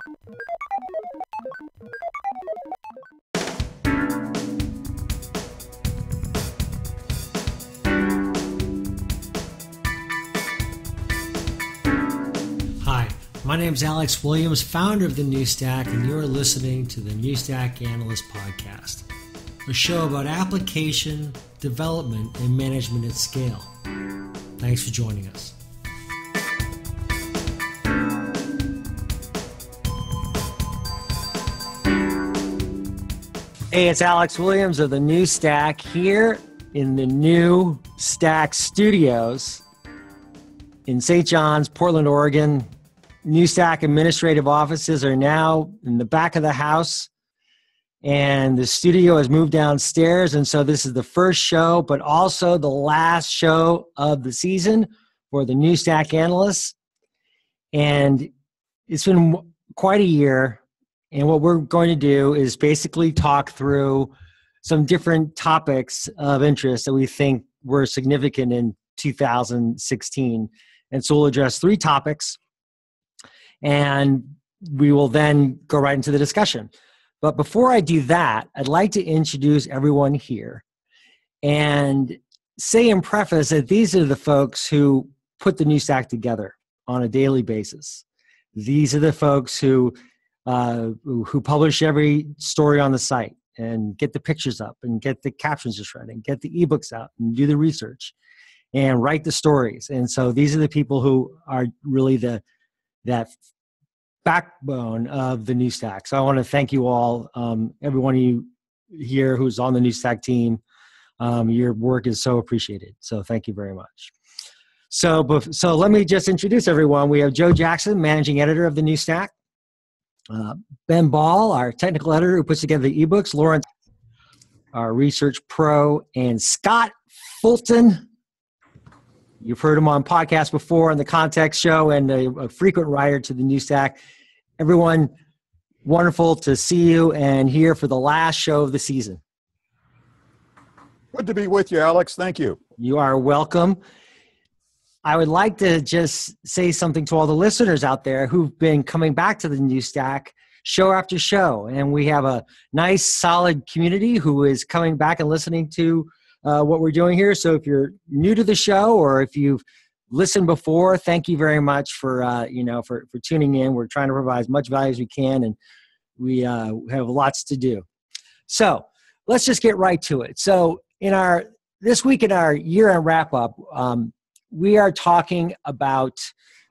Hi, my name is Alex Williams, founder of the New Stack, and you're listening to the New Stack Analyst podcast, a show about application, development, and management at scale. Thanks for joining us. Hey, it's Alex Williams of the New Stack here in the New Stack Studios in St. John's, Portland, Oregon. New Stack administrative offices are now in the back of the house, and the studio has moved downstairs. And so this is the first show, but also the last show of the season for the New Stack Analysts. And it's been quite a year. And what we're going to do is basically talk through some different topics of interest that we think were significant in 2016. And so we'll address 3 topics, and we will then go right into the discussion. But before I do that, I'd like to introduce everyone here and say in preface that these are the folks who put the New Stack together on a daily basis. These are the folks who publish every story on the site and get the pictures up and get the captions just right and get the ebooks out and do the research and write the stories. And so these are the people who are really that backbone of the New Stack. So I want to thank you all, every one of you here who's on the New Stack team. Your work is so appreciated. So thank you very much. So let me just introduce everyone. We have Joe Jackson, managing editor of the New Stack. Ben Ball, our technical editor who puts together the ebooks. Lawrence, our research pro. And Scott Fulton. You've heard him on podcasts before on the Context Show, and a frequent writer to the New Stack. Everyone, wonderful to see you and here for the last show of the season. Good to be with you, Alex. Thank you. You are welcome. I would like to just say something to all the listeners out there who've been coming back to the New Stack show after show. And we have a nice, solid community who is coming back and listening to what we're doing here. So if you're new to the show or if you've listened before, thank you very much for tuning in. We're trying to provide as much value as we can, and we have lots to do. So let's just get right to it. So this week in our year-end wrap-up, we are talking about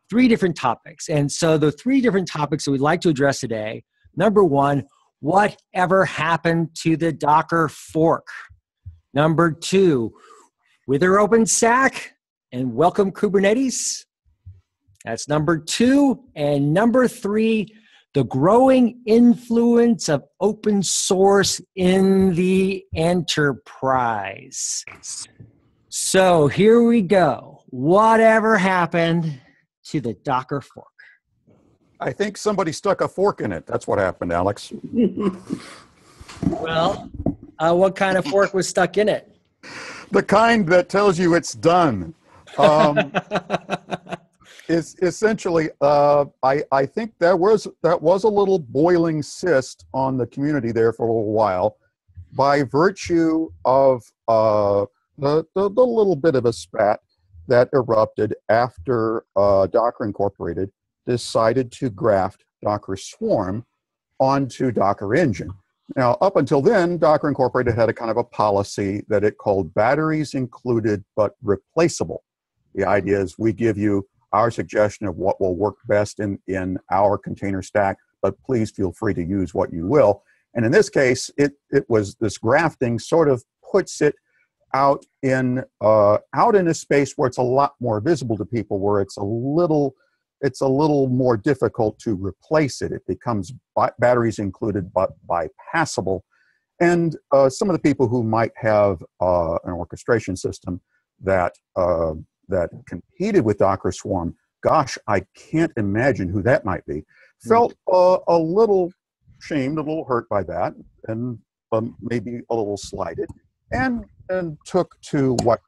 3 different topics. And so the 3 different topics that we'd like to address today, number 1, whatever happened to the Docker fork? Number 2, wither OpenStack and welcome Kubernetes. That's number 2. And number 3, the growing influence of open source in the enterprise. So here we go. Whatever happened to the Docker fork? I think somebody stuck a fork in it. That's what happened, Alex. Well, what kind of fork was stuck in it? The kind that tells you it's done. Is essentially, I think that was a little boiling cyst on the community there for a while, by virtue of the little bit of a spat that erupted after Docker Incorporated decided to graft Docker Swarm onto Docker Engine. Now, up until then, Docker Incorporated had a kind of a policy that it called batteries included but replaceable. The idea is we give you our suggestion of what will work best in our container stack, but please feel free to use what you will. And in this case, it was this grafting sort of puts it out in a space where it's a lot more visible to people, where it's a little more difficult to replace it. It becomes batteries included but bypassable. And some of the people who might have an orchestration system that competed with Docker Swarm, gosh, I can't imagine who that might be, felt a little shamed, a little hurt by that, and maybe a little slighted, and took to what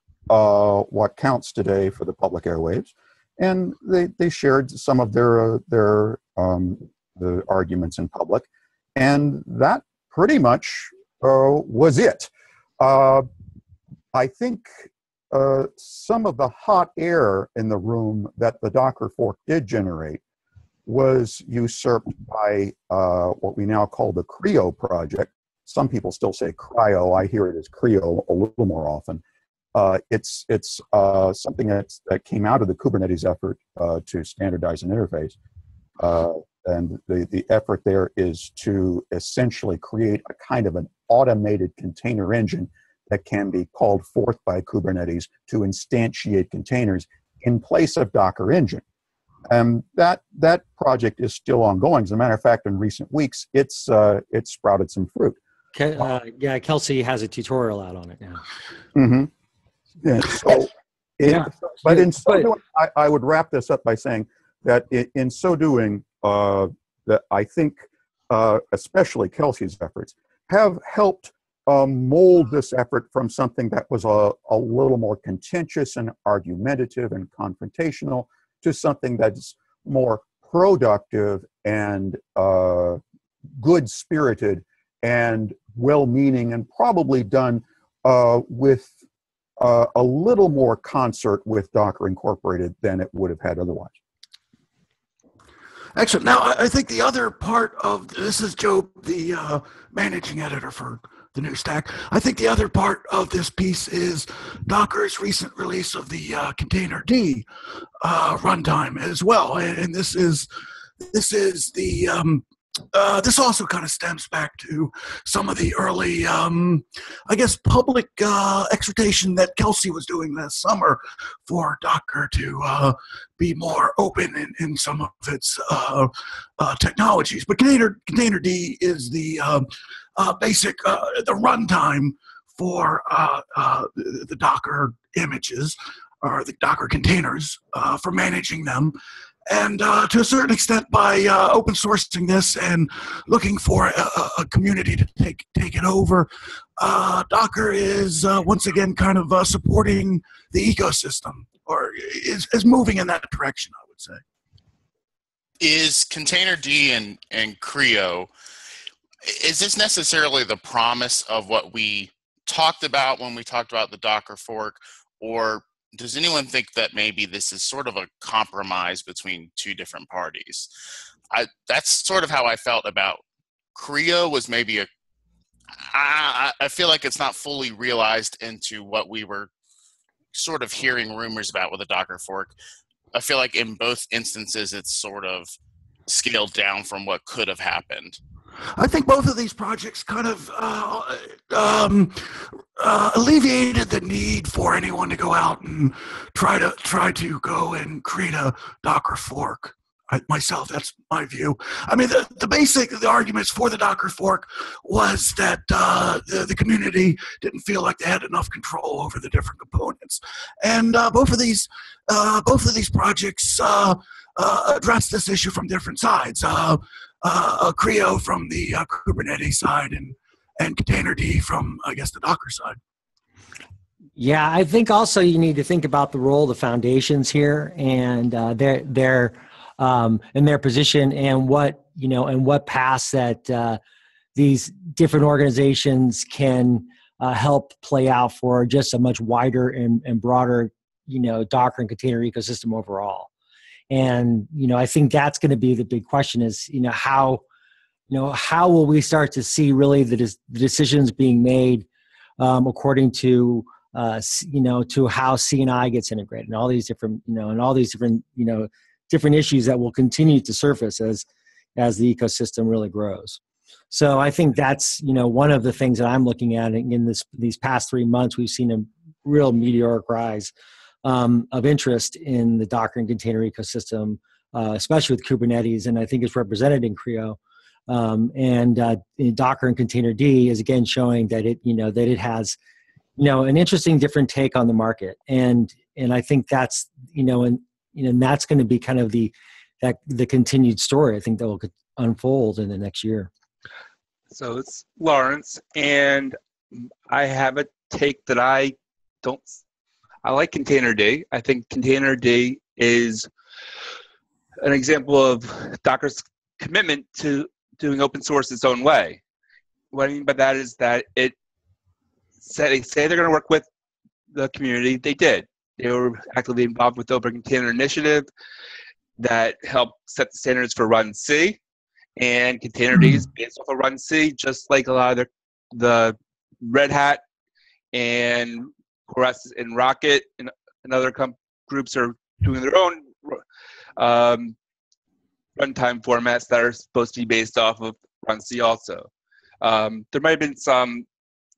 counts today for the public airwaves, and they shared some of their the arguments in public, and that pretty much was it. I think some of the hot air in the room that the Docker fork did generate was usurped by what we now call the Creo project. Some people still say Cryo. I hear it as Creo a little more often. It's something that came out of the Kubernetes effort to standardize an interface. And the effort there is to essentially create a kind of an automated container engine that can be called forth by Kubernetes to instantiate containers in place of Docker Engine. And that project is still ongoing. As a matter of fact, in recent weeks, it's sprouted some fruit. Yeah, Kelsey has a tutorial out on it now. Mm-hmm. Yeah, so doing, I would wrap this up by saying that in so doing, that I think especially Kelsey's efforts have helped mold this effort from something that was a little more contentious and argumentative and confrontational to something that's more productive and good-spirited and well-meaning, and probably done with a little more concert with Docker Incorporated than it would have had otherwise. Excellent. Now, I think the other part of this is Joab, the managing editor for the new Stack. I think the other part of this piece is Docker's recent release of the Container D runtime as well, and this is the this also kind of stems back to some of the early, I guess, public exhortation that Kelsey was doing last summer for Docker to be more open in some of its technologies. But Container D is the basic, the runtime for the Docker images or the Docker containers for managing them. And to a certain extent, by open sourcing this and looking for a community to take it over, Docker is once again kind of supporting the ecosystem, or is moving in that direction, I would say. Is Container D and Creo, is this necessarily the promise of what we talked about when we talked about the Docker fork, or does anyone think that maybe this is sort of a compromise between two different parties? That's sort of how I felt about Creo. Was maybe I feel like it's not fully realized into what we were sort of hearing rumors about with the Docker fork. I feel like in both instances, it's sort of scaled down from what could have happened. I think both of these projects kind of alleviated the need for anyone to go out and try to go and create a Docker fork. Myself, that's my view. I mean, the arguments for the Docker fork was that the community didn't feel like they had enough control over the different components, and both of these projects address this issue from different sides. Creo from the Kubernetes side, and Container D from, I guess, the Docker side. Yeah, I think also you need to think about the role of the foundations here and their position, and what paths that these different organizations can help play out for just a much wider and broader, Docker and container ecosystem overall. And, I think that's going to be the big question is, how will we start to see really the decisions being made according to, to how C&I gets integrated, and all these different, different issues that will continue to surface as the ecosystem really grows. So I think that's, one of the things that I'm looking at in these past 3 months. We've seen a real meteoric rise of interest in the Docker and container ecosystem, especially with Kubernetes, and I think it's represented in Creo. In Docker and Container D is again showing that it has, an interesting different take on the market, and I think that's and that's going to be kind of the continued story I think that will unfold in the next year. So it's Lawrence, and I have a take that I like Container D. I think Container D is an example of Docker's commitment to doing open source its own way. What I mean by that is that they say they're going to work with the community. They did. They were actively involved with the Open Container Initiative that helped set the standards for Run C, and Containerd is based off of Run C, just like a lot of the Red Hat and CoreOS and Rocket and other groups are doing their own runtime formats that are supposed to be based off of Run C also. There might have been some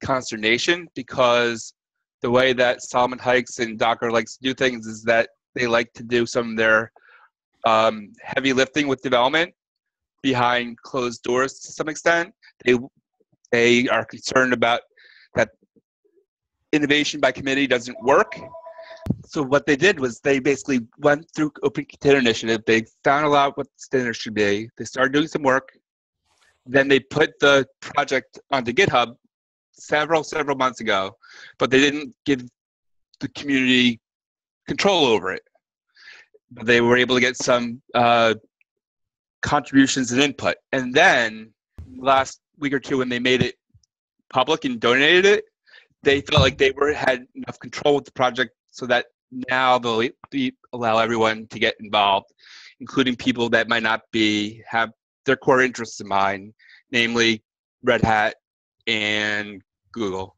consternation because the way that Solomon Hykes and Docker likes to do things is that they like to do some of their heavy lifting with development behind closed doors to some extent. They are concerned about that innovation by committee doesn't work. So what they did was they basically went through Open Container Initiative. They found a lot what the standards should be. They started doing some work. Then they put the project onto GitHub several months ago, but they didn't give the community control over it. But they were able to get some contributions and input. And then last week or two, when they made it public and donated it, they felt like they had enough control with the project so that now they'll allow everyone to get involved, including people that might not have their core interests in mind, namely Red Hat and Google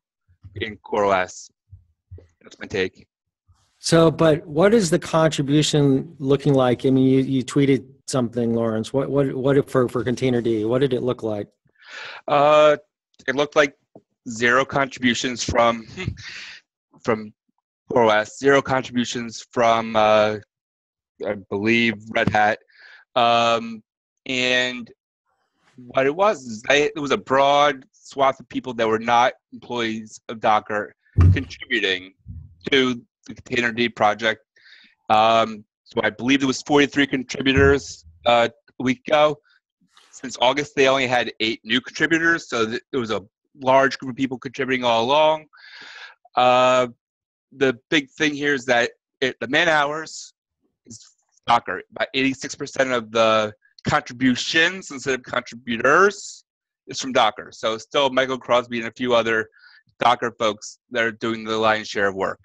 in CoreOS. That's my take. So, but what is the contribution looking like? I mean, you tweeted something, Lawrence. What for Containerd? What did it look like? It looked like zero contributions from CoreOS, zero contributions from I believe Red Hat, and what it was is it was a broad swath of people that were not employees of Docker contributing to the Containerd project. So I believe there was 43 contributors a week ago. Since August, they only had 8 new contributors, so there was a large group of people contributing all along. The big thing here is that the man hours is Docker. About 86% of the contributions instead of contributors is from Docker. So still Michael Crosby and a few other Docker folks that are doing the lion's share of work.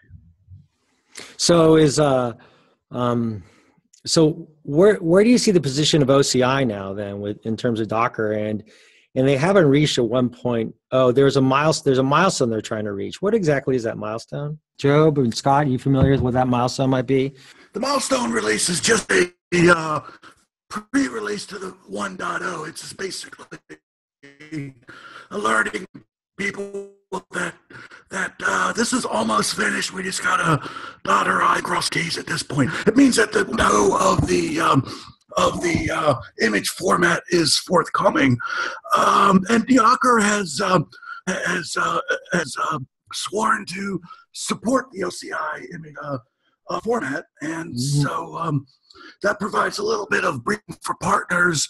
So so where do you see the position of OCI now then in terms of Docker and they haven't reached a 1.0. There's a milestone they're trying to reach. What exactly is that milestone? Joab and Scott, are you familiar with what that milestone might be? The milestone release is just a pre-release to the 1.0. It's just basically alerting people that this is almost finished. We just gotta dot our I, cross T's at this point. It means that the no of the image format is forthcoming, and Docker has sworn to support the OCI image format, and so that provides a little bit of breathing for partners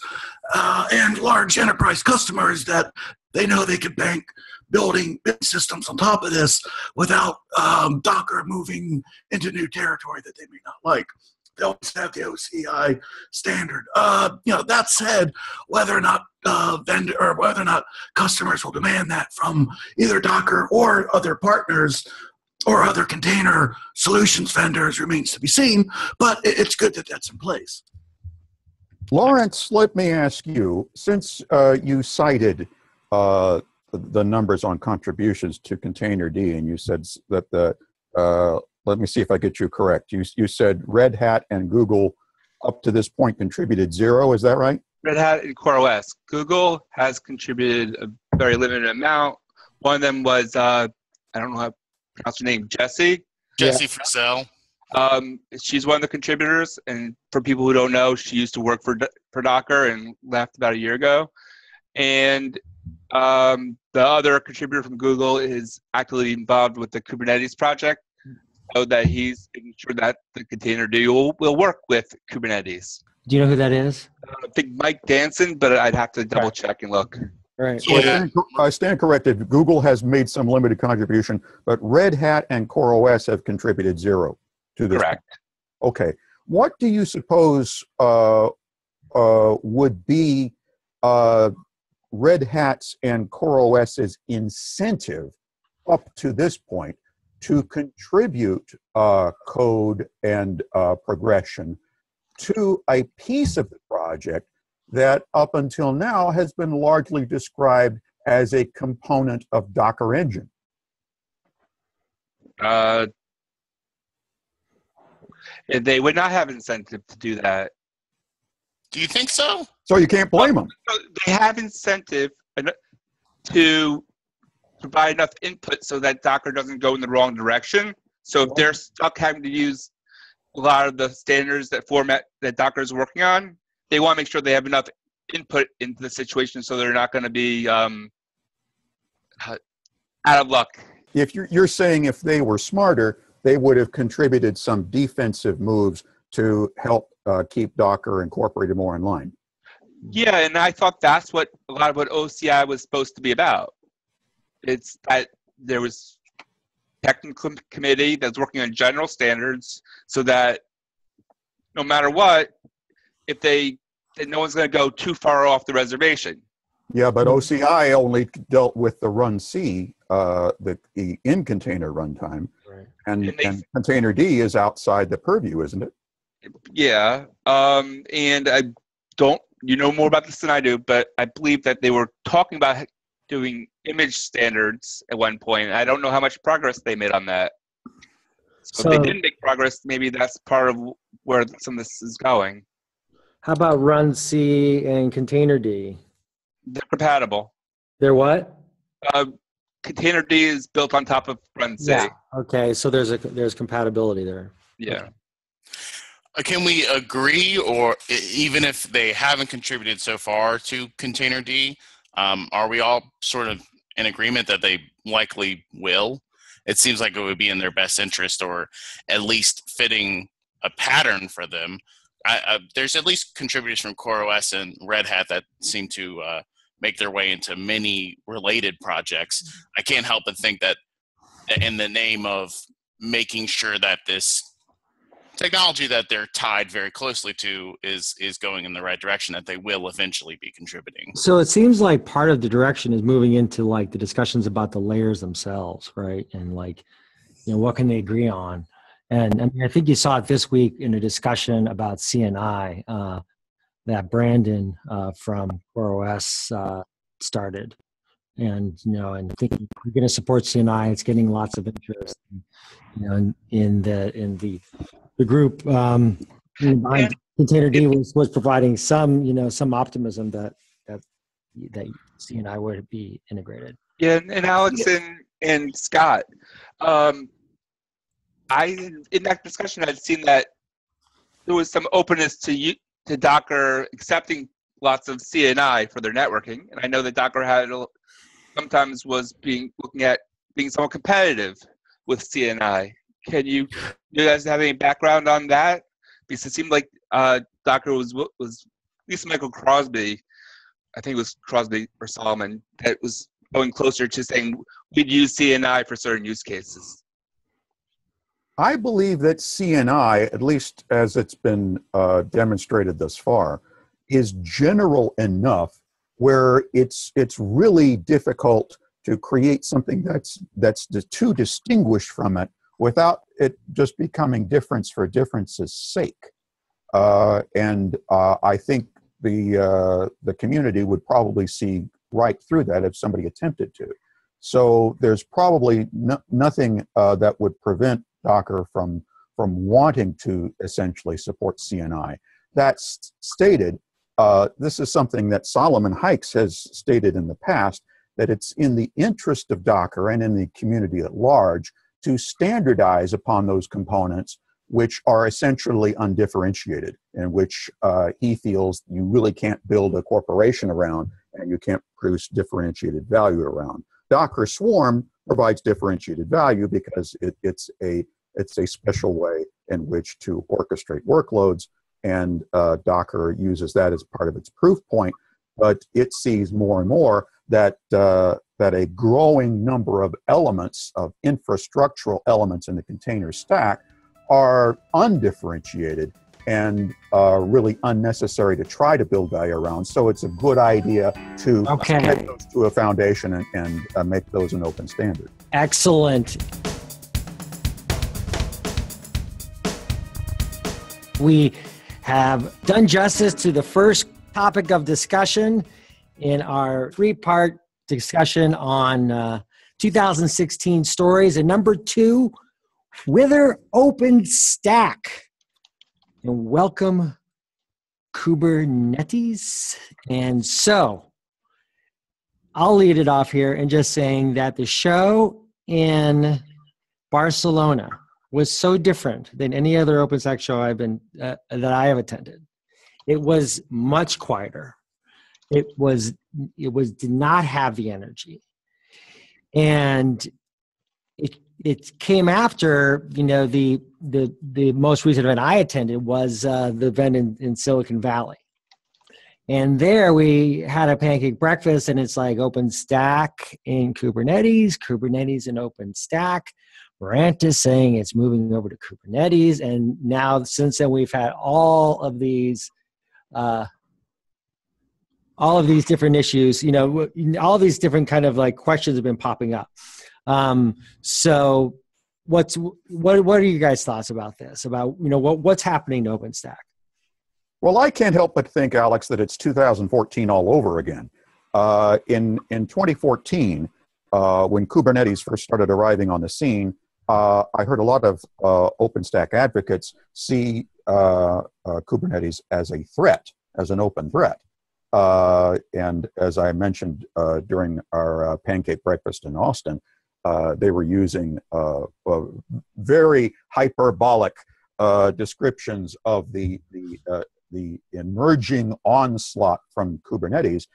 and large enterprise customers that they know they can bank building systems on top of this without Docker moving into new territory that they may not like. They always have the OCI standard. That said, whether or not whether or not customers will demand that from either Docker or other partners or other container solutions vendors remains to be seen. But it's good that that's in place. Lawrence, let me ask you, since you cited the numbers on contributions to Containerd, and you said that let me see if I get you correct. You said Red Hat and Google up to this point contributed 0. Is that right? Red Hat and CoreOS. Google has contributed a very limited amount. One of them was I don't know how to pronounce her name, Jessie Frisell. She's one of the contributors, and for people who don't know, she used to work for Docker and left about a year ago. And the other contributor from Google is actively involved with the Kubernetes project, so that he's making sure that the Containerd will work with Kubernetes. Do you know who that is? I think Mike Danson, but I'd have to double check and look. Right. So I stand corrected. Google has made some limited contribution, but Red Hat and CoreOS have contributed 0 to this. Correct. Okay. What do you suppose would be Red Hat's and CoreOS's incentive up to this point to contribute code and progression to a piece of the project that up until now has been largely described as a component of Docker Engine. They would not have incentive to do that. Do you think so? So you can't blame them. They have incentive to provide enough input so that Docker doesn't go in the wrong direction. So if they're stuck having to use a lot of the standards that format that Docker is working on, they want to make sure they have enough input into the situation so they're not going to be out of luck. If you're saying if they were smarter, they would have contributed some defensive moves to help keep Docker incorporated more in line. Yeah, and I thought that's what a lot of what OCI was supposed to be about. It's that there was a technical committee that's working on general standards so that no matter what, that no one's going to go too far off the reservation. Yeah, but OCI only dealt with the run C, the in-container runtime, right. and Container D is outside the purview, isn't it? Yeah, and I don't, you know more about this than I do, but I believe that they were talking about doing image standards at one point. I don't know how much progress they made on that. So if they didn't make progress, maybe that's part of where some of this is going. How about Run C and Container D? They're compatible. They're what? Container D is built on top of Run C. Yeah. Okay, so there's compatibility there. Yeah. Okay. Can we agree, or even if they haven't contributed so far to Container D, are we all sort of in agreement that they likely will? It seems like it would be in their best interest, or at least fitting a pattern for them. There's at least contributors from CoreOS and Red Hat that seem to make their way into many related projects. I can't help but think that in the name of making sure that this technology that they're tied very closely to is going in the right direction, that they will eventually be contributing. So it seems like part of the direction is moving into like the discussions about the layers themselves, right? And like, you know, what can they agree on? And I mean, I think you saw it this week in a discussion about CNI that Brandon from CoreOS started. And, you know, and I think we're going to support CNI. It's getting lots of interest, you know, in the group. Container D was providing some, you know, some optimism that CNI would be integrated. Yeah, and Alex and Scott, in that discussion, I'd seen that there was some openness to Docker accepting lots of CNI for their networking, and I know that Docker sometimes was looking at being somewhat competitive with CNI. You guys have any background on that? Because it seemed like Docker was at least Michael Crosby, I think it was Crosby or Solomon, that was going closer to saying we'd use CNI for certain use cases. I believe that CNI, at least as it's been demonstrated thus far, is general enough where it's really difficult to create something that's too distinguished from it without it just becoming difference for difference's sake. And I think the community would probably see right through that if somebody attempted to. So there's probably nothing that would prevent Docker from wanting to essentially support CNI. That's stated, this is something that Solomon Hecht has stated in the past, that it's in the interest of Docker and in the community at large to standardize upon those components which are essentially undifferentiated, and which he feels you really can't build a corporation around and you can't produce differentiated value around. Docker Swarm provides differentiated value because it's a special way in which to orchestrate workloads, and Docker uses that as part of its proof point, but it sees more and more that a growing number of elements, of infrastructural elements in the container stack, are undifferentiated and really unnecessary to try to build value around. So it's a good idea to get those to a foundation and make those an open standard. Excellent. We have done justice to the first topic of discussion in our three-part discussion on 2016 stories. And number 2, Wither OpenStack. And welcome Kubernetes. And so I'll lead it off here and just saying that the show in Barcelona was so different than any other OpenStack show that I have attended. It was much quieter. It did not have the energy, and it came after the most recent event I attended was the event in Silicon Valley, and there we had a pancake breakfast, and it's like OpenStack in Kubernetes and OpenStack. Brant is saying it's moving over to Kubernetes, and now since then we've had all of these different issues. All of these different kind of like questions have been popping up. So, what are you guys' thoughts about this? About what's happening to OpenStack? Well, I can't help but think, Alex, that it's 2014 all over again. In 2014, when Kubernetes first started arriving on the scene, I heard a lot of OpenStack advocates see Kubernetes as a threat, as an open threat. And as I mentioned during our pancake breakfast in Austin, they were using very hyperbolic descriptions of the emerging onslaught from Kubernetes,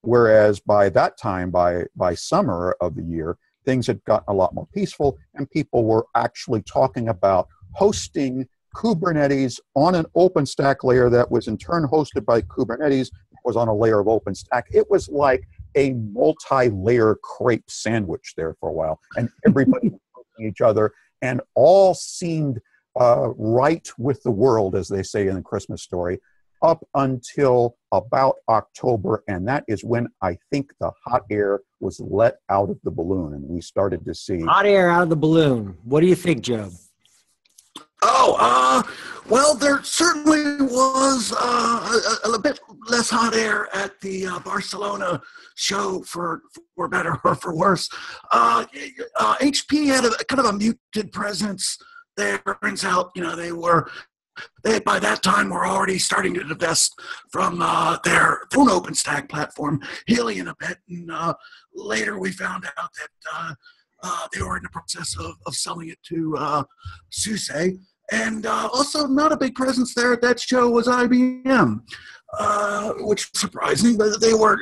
whereas by that time, by summer of the year, things had gotten a lot more peaceful, and people were actually talking about hosting Kubernetes on an OpenStack layer that was in turn hosted by Kubernetes, was on a layer of OpenStack. It was like a multi-layer crepe sandwich there for a while, and everybody was hosting each other, and all seemed right with the world, as they say in the Christmas story, up until about October, and that is when I think the hot air was let out of the balloon, and we started to see hot air out of the balloon. What do you think, Joab? Well, there certainly was a bit less hot air at the Barcelona show, for better or for worse. HP had a kind of a muted presence there. Turns out, they by that time were already starting to divest from their own OpenStack platform, Helion a bit, and later we found out that they were in the process of selling it to SUSE. And also not a big presence there at that show was IBM, which was surprising, but they were,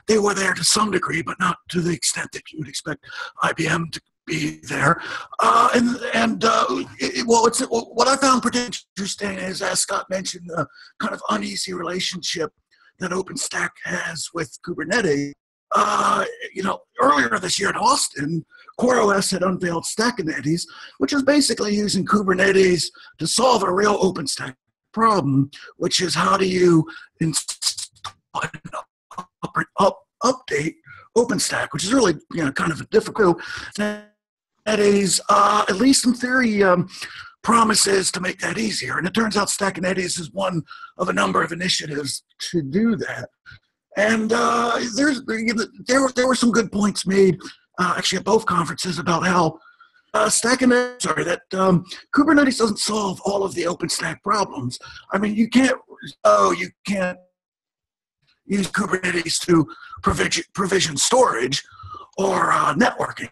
they were there to some degree, but not to the extent that you would expect IBM to be there. What I found particularly interesting is, as Scott mentioned, the kind of uneasy relationship that OpenStack has with Kubernetes. Earlier this year in Austin, CoreOS had unveiled Stack Analysts, which is basically using Kubernetes to solve a real OpenStack problem, which is how do you update OpenStack, which is really kind of a difficult. Kubernetes, at least in theory, promises to make that easier, and it turns out Stack Analysts is one of a number of initiatives to do that. And there were some good points made, actually at both conferences, about how Kubernetes doesn't solve all of the OpenStack problems. I mean, you can't use Kubernetes to provision storage or networking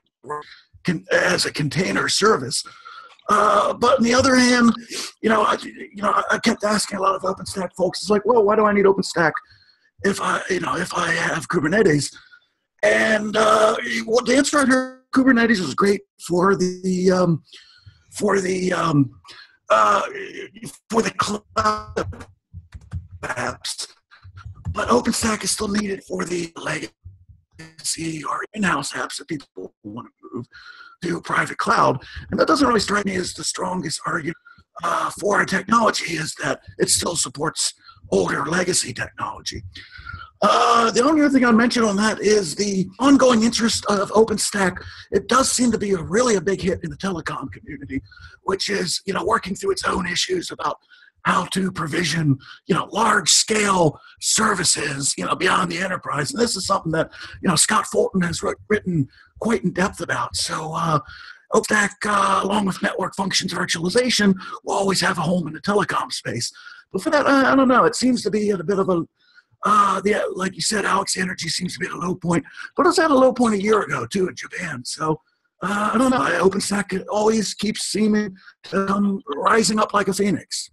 as a container service. But on the other hand, I kept asking a lot of OpenStack folks, it's like, well, why do I need OpenStack if I have Kubernetes? And the answer I heard, Kubernetes is great for the cloud apps, but OpenStack is still needed for the legacy or in-house apps that people want to move to private cloud. And that doesn't really strike me as the strongest argument for our technology is that it still supports older legacy technology. The only other thing I'll mention on that is the ongoing interest of OpenStack. It does seem to be really a big hit in the telecom community, which is, working through its own issues about how to provision, large scale services, beyond the enterprise. And this is something that, Scott Fulton has written quite in depth about. So OpenStack, along with network functions virtualization, will always have a home in the telecom space. But for that, I don't know. It seems to be at a bit of a like you said, Alex, energy seems to be at a low point, but it was at a low point a year ago too in Japan. So I don't know. OpenStack always keeps seeming to come rising up like a phoenix.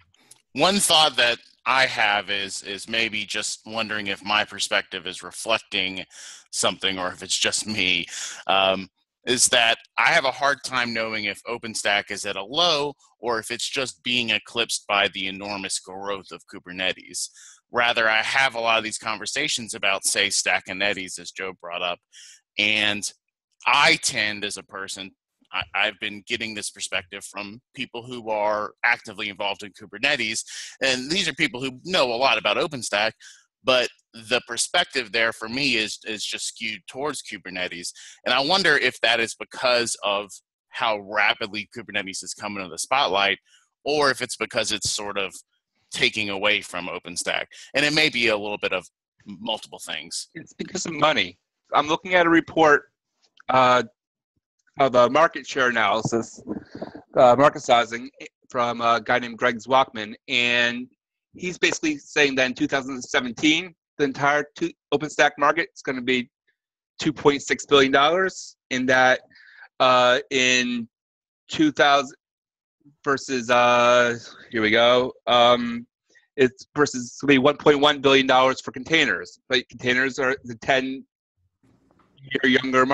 One thought that I have is maybe just wondering if my perspective is reflecting something or if it's just me. Is that I have a hard time knowing if OpenStack is at a low or if it's just being eclipsed by the enormous growth of Kubernetes. Rather, I have a lot of these conversations about, say, Stack Analysts, as Joe brought up, and I tend, as a person, I've been getting this perspective from people who are actively involved in Kubernetes, and these are people who know a lot about OpenStack, but the perspective there for me is just skewed towards Kubernetes, and I wonder if that is because of how rapidly Kubernetes is coming to the spotlight, or if it's because it's sort of taking away from OpenStack. And it may be a little bit of multiple things. It's because of money. I'm looking at a report of a market share analysis, market sizing from a guy named Greg Zwakman, and he's basically saying that in 2017, the entire OpenStack market is going to be $2.6 billion, and that in 2000 versus here we go. It's versus going to be $1.1 billion for containers. But containers are the 10-year younger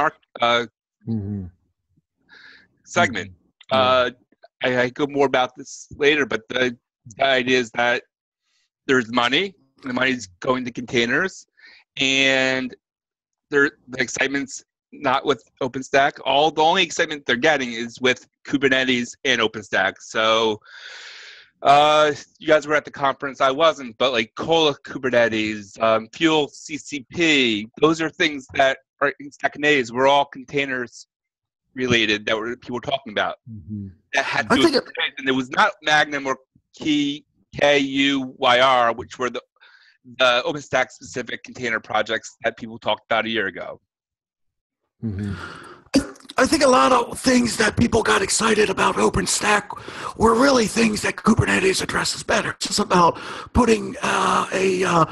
segment. I go more about this later, but the idea is that there's money. The money's going to containers, and the excitement's not with OpenStack. The only excitement they're getting is with Kubernetes and OpenStack. So you guys were at the conference. I wasn't, but like Cola Kubernetes, Fuel CCP, those are things that are in Stack Analysts. We're all containers related that people were talking about. That had to do with and it was not Magnum or KUYR, which were the OpenStack specific container projects that people talked about a year ago. I think a lot of things that people got excited about OpenStack were really things that Kubernetes addresses better. It's just about putting a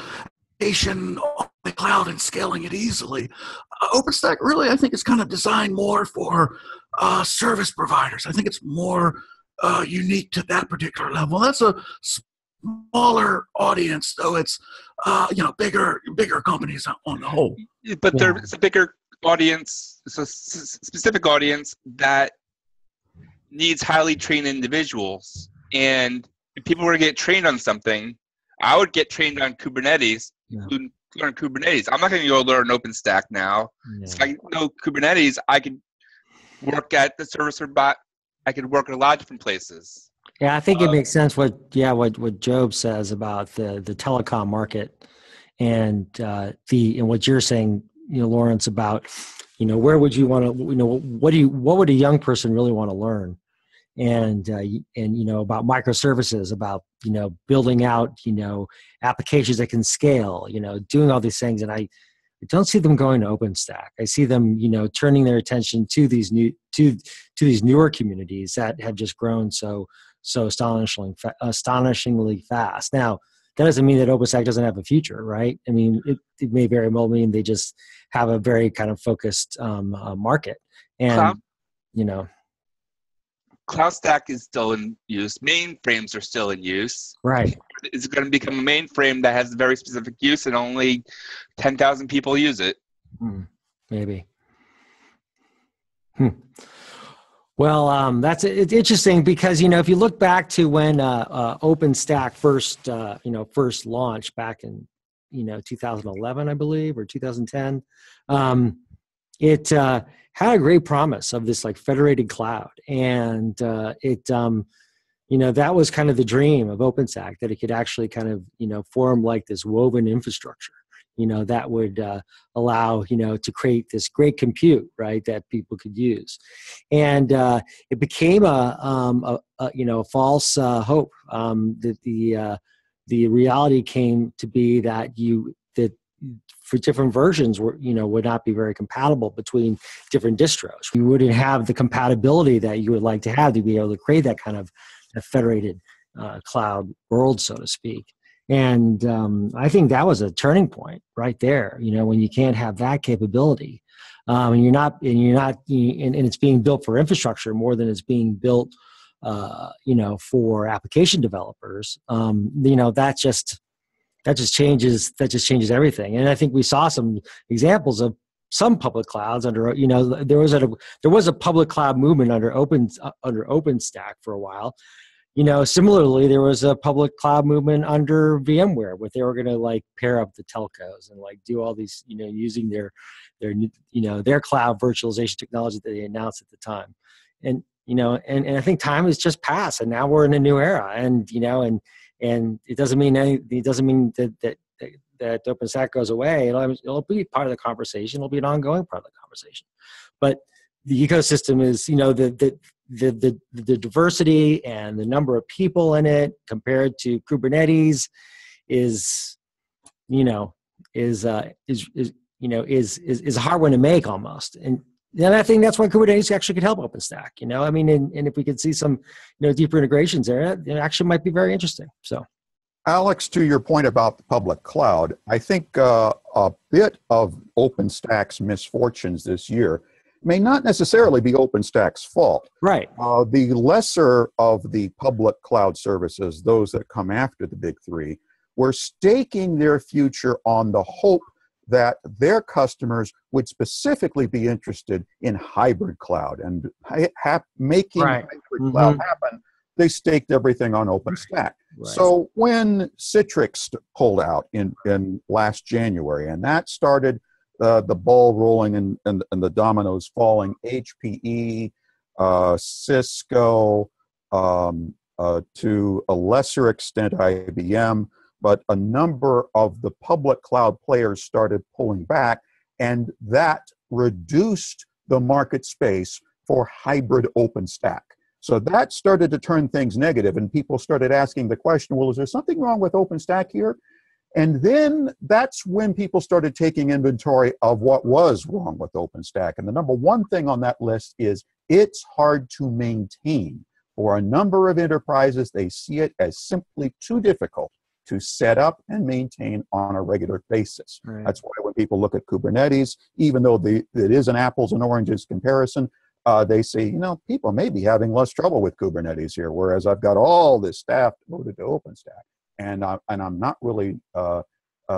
application on the cloud and scaling it easily. OpenStack really, I think, is kind of designed more for service providers. I think it's more unique to that particular level. That's a smaller audience, though it's bigger companies on the whole. But there's a bigger audience, so specific audience that needs highly trained individuals. And if people were to get trained on something, I would get trained on Kubernetes, learn Kubernetes. I'm not going to go learn OpenStack now. So if I know Kubernetes, I can work at the service or bot. I can work at a lot of different places. Yeah, I think it makes sense what Joab says about the telecom market and what you're saying, Lawrence, about, where would you want to, what would a young person really want to learn? And about microservices, about, building out, applications that can scale, doing all these things. And I don't see them going to OpenStack. I see them, turning their attention to these newer communities that have just grown so astonishingly fast. Now, that doesn't mean that OpenStack doesn't have a future, right? I mean, it may very well mean they just have a very kind of focused market. And, CloudStack is still in use. Mainframes are still in use. Right. It's going to become a mainframe that has a very specific use and only 10,000 people use it. Maybe. Well, it's interesting because, if you look back to when OpenStack first launched back in, 2011, I believe, or 2010, it had a great promise of this like federated cloud. And that was kind of the dream of OpenStack, that it could actually kind of, form like this woven infrastructure, that would allow, to create this great compute, right, that people could use. And it became a false hope, that the reality came to be that for different versions would not be very compatible between different distros. You wouldn't have the compatibility that you would like to have to be able to create that kind of a federated cloud world, so to speak. And I think that was a turning point right there. When you can't have that capability, and it's being built for infrastructure more than it's being built, for application developers. That just changes everything. And I think we saw some examples of some public clouds under, there was a public cloud movement under OpenStack for a while. Similarly, there was a public cloud movement under VMware, where they were going to like pair up the telcos and like do all these, using their cloud virtualization technology that they announced at the time. And I think time has just passed, and now we're in a new era. And it doesn't mean that OpenStack goes away. It'll be part of the conversation. It'll be an ongoing part of the conversation. But the ecosystem is, the diversity and the number of people in it compared to Kubernetes is a hard one to make almost. And I think that's why Kubernetes actually could help OpenStack. And if we could see some, deeper integrations there, it actually might be very interesting. So, Alex, to your point about the public cloud, I think a bit of OpenStack's misfortunes this year may not necessarily be OpenStack's fault. Right. The lesser of the public cloud services, those that come after the big three, were staking their future on the hope that their customers would specifically be interested in hybrid cloud and making hybrid cloud happen. They staked everything on OpenStack. Right. So when Citrix pulled out in last January, and that started the ball rolling and the dominoes falling, HPE, Cisco, to a lesser extent IBM, but a number of the public cloud players started pulling back, and that reduced the market space for hybrid OpenStack. So that started to turn things negative, and people started asking the question, well, is there something wrong with OpenStack here? And then that's when people started taking inventory of what was wrong with OpenStack. And the number one thing on that list is it's hard to maintain. For a number of enterprises, they see it as simply too difficult to set up and maintain on a regular basis. Right. That's why when people look at Kubernetes, even though it is an apples and oranges comparison, they say, people may be having less trouble with Kubernetes here, whereas I've got all this staff devoted to OpenStack. And I'm not really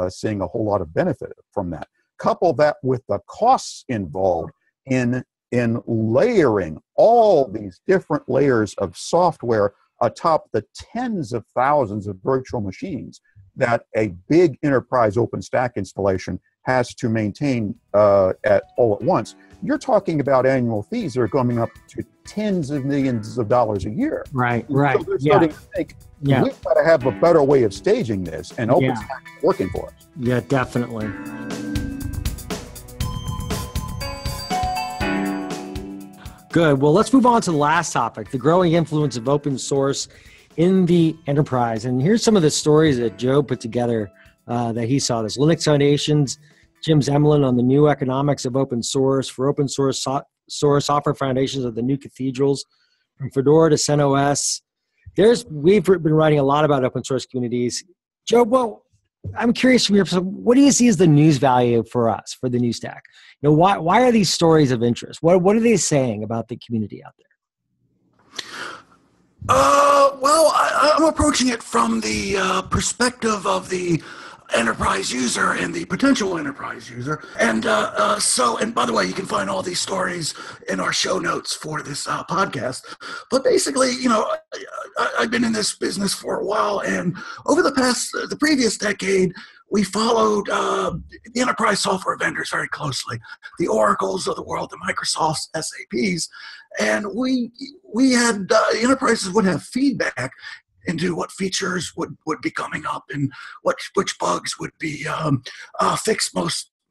seeing a whole lot of benefit from that. Couple that with the costs involved in layering all these different layers of software atop the tens of thousands of virtual machines that a big enterprise OpenStack installation has to maintain all at once. You're talking about annual fees that are coming up to tens of millions of dollars a year. Right. So they're starting to think, we've got to have a better way of staging this, and OpenStack is working for us. Yeah, definitely. Good. Well, let's move on to the last topic, the growing influence of open source in the enterprise. And here's some of the stories that Joab put together that he saw. This Linux Foundations, Jim Zemlin on the new economics of open source, for open source software foundations of the new cathedrals, from Fedora to CentOS. We've been writing a lot about open source communities. Joab, well, I'm curious from your perspective, what do you see as the news value for us, for the new Stack? Why are these stories of interest? What are they saying about the community out there? Well, I'm approaching it from the perspective of the enterprise user and the potential enterprise user. And and by the way, you can find all these stories in our show notes for this podcast. But basically, I've been in this business for a while, and over the previous decade, we followed the enterprise software vendors very closely, the Oracles of the world, the Microsofts, SAPs, and we had enterprises would have feedback into what features would be coming up and which bugs would be fixed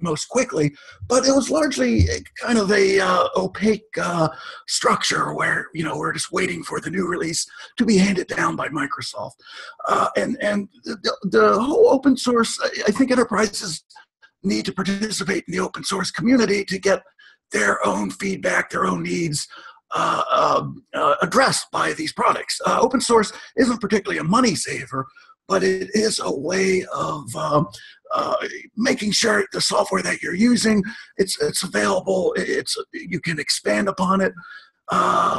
most quickly, but it was largely kind of a opaque structure where we're just waiting for the new release to be handed down by Microsoft, and the whole open source. I think enterprises need to participate in the open source community to get their own feedback, their own needs addressed by these products. Open source isn't particularly a money saver, but it is a way of making sure the software that you're using, it's available, you can expand upon it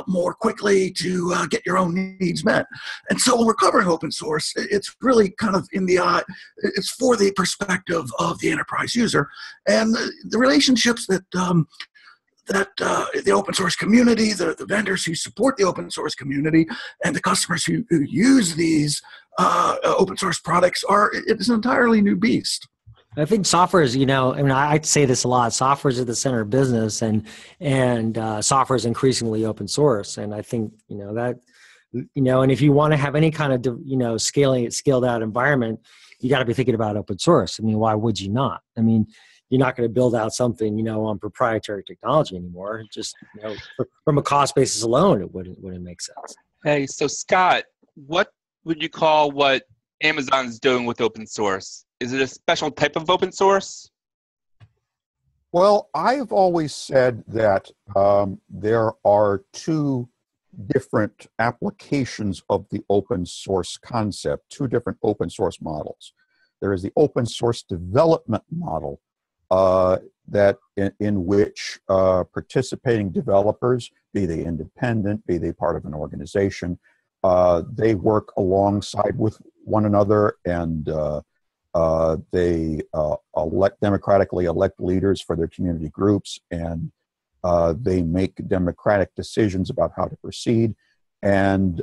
more quickly to get your own needs met. And so when we're covering open source, it's really kind of it's for the perspective of the enterprise user. And the relationships that the open source community, the vendors who support the open source community, and the customers who use these open source products it's an entirely new beast. I think software is, I'd say this a lot. Software is at the center of business, and software is increasingly open source. And I think and if you want to have any kind of scaled out environment, you got to be thinking about open source. I mean, why would you not? I mean, you're not going to build out something, on proprietary technology anymore. Just, from a cost basis alone, it wouldn't make sense. Hey, so Scott, what would you call what Amazon's doing with open source? Is it a special type of open source? Well, I've always said that there are two different applications of the open source concept, two different open source models. There is the open source development model, that in which participating developers, be they independent, be they part of an organization, they work alongside with one another, and they democratically elect leaders for their community groups, and they make democratic decisions about how to proceed, and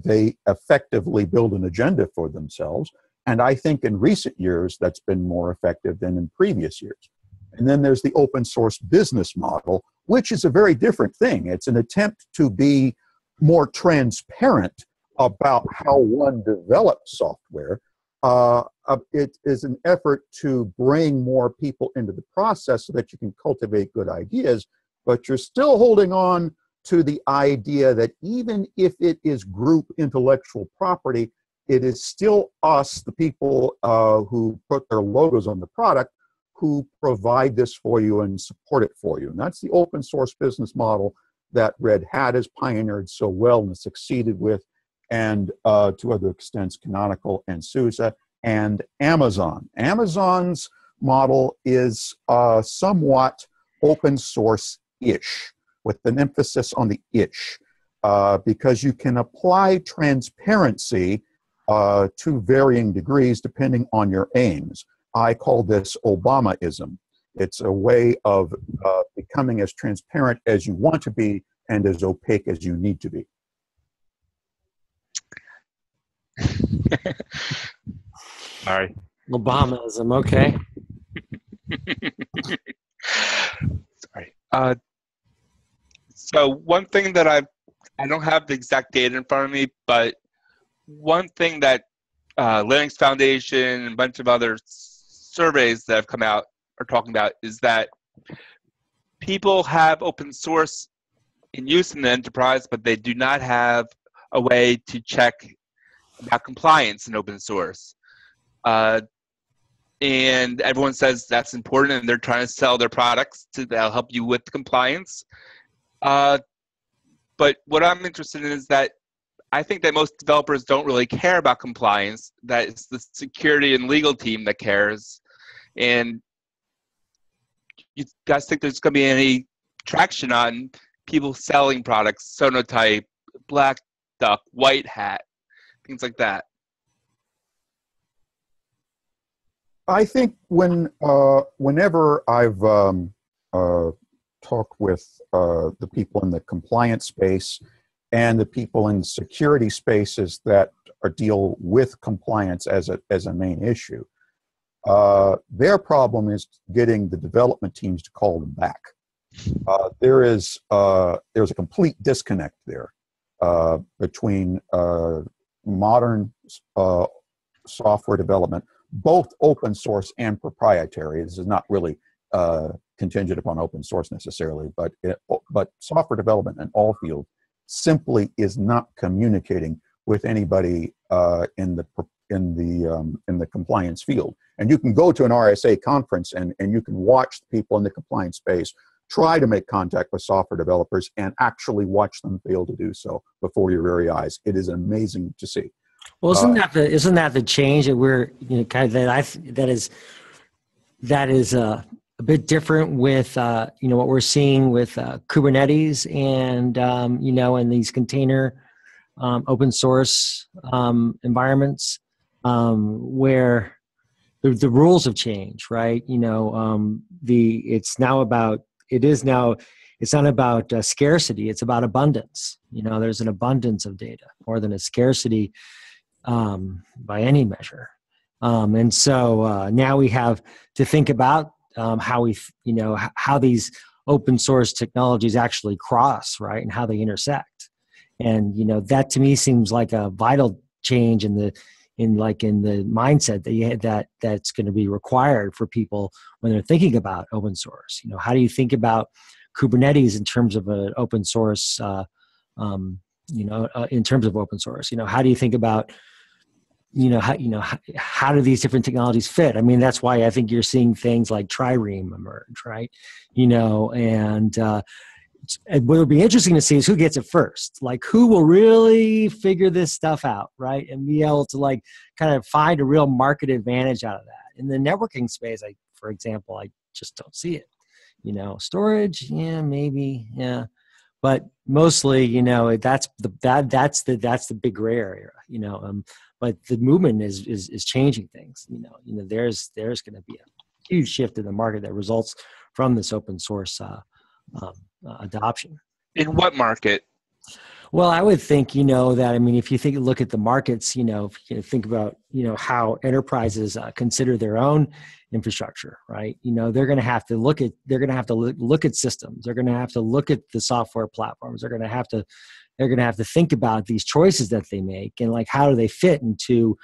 they effectively build an agenda for themselves. And I think in recent years, that's been more effective than in previous years. And then there's the open source business model, which is a very different thing. It's an attempt to be more transparent about how one develops software. It is an effort to bring more people into the process so that you can cultivate good ideas, but you're still holding on to the idea that even if it is group intellectual property, it is still us, the people who put their logos on the product, who provide this for you and support it for you. And that's the open source business model that Red Hat has pioneered so well and succeeded with, and to other extents, Canonical and SUSE and Amazon. Amazon's model is somewhat open source-ish, with an emphasis on the ish, because you can apply transparency to varying degrees depending on your aims. I call this Obamaism. It's a way of becoming as transparent as you want to be and as opaque as you need to be. Sorry. Obamaism, okay. Sorry. So one thing that I don't have the exact data in front of me, but one thing that Linux Foundation and a bunch of other surveys that have come out are talking about is that people have open source in use in the enterprise, but they do not have a way to check about compliance in open source. And everyone says that's important, and they're trying to sell their products that'll help you with compliance. But what I'm interested in is that I think that most developers don't really care about compliance, that it's the security and legal team that cares. And you guys think there's going to be any traction on people selling products, Sonotype, Black Duck, White Hat, things like that? I think whenever I've talked with the people in the compliance space and the people in security spaces that deal with compliance as a main issue. Their problem is getting the development teams to call them back. There's a complete disconnect there between modern software development, both open source and proprietary. This is not really contingent upon open source necessarily, but software development in all fields simply is not communicating with anybody in the compliance field. And you can go to an RSA conference and you can watch the people in the compliance space try to make contact with software developers and actually watch them fail to do so before your very eyes. It is amazing to see. Well, isn't that the change that we're that is a bit different with what we're seeing with Kubernetes and and these container open source environments where the rules have changed, right? It's not about scarcity, it's about abundance. There's an abundance of data more than a scarcity by any measure. And so now we have to think about how these open source technologies actually cross, right, and how they intersect. And that to me seems like a vital change in the mindset that's going to be required for people when they're thinking about open source. How do you think about Kubernetes in terms of an open source? In terms of open source, how do you think about how do these different technologies fit? I mean, that's why I think you're seeing things like trireme emerge, right? And what would be interesting to see is who gets it first. Like, who will really figure this stuff out, right? And be able to kind of find a real market advantage out of that. In the networking space, for example, I just don't see it. Storage, yeah, maybe, yeah, but mostly, that's the big gray area. But the movement is changing things. There's going to be a huge shift in the market that results from this open source adoption. In what market? Well, I would think, that, if you look at the markets, if you think about, how enterprises consider their own infrastructure, right? They're going to have to look at systems. They're going to have to look at the software platforms. They're going to have to think about these choices that they make and how do they fit into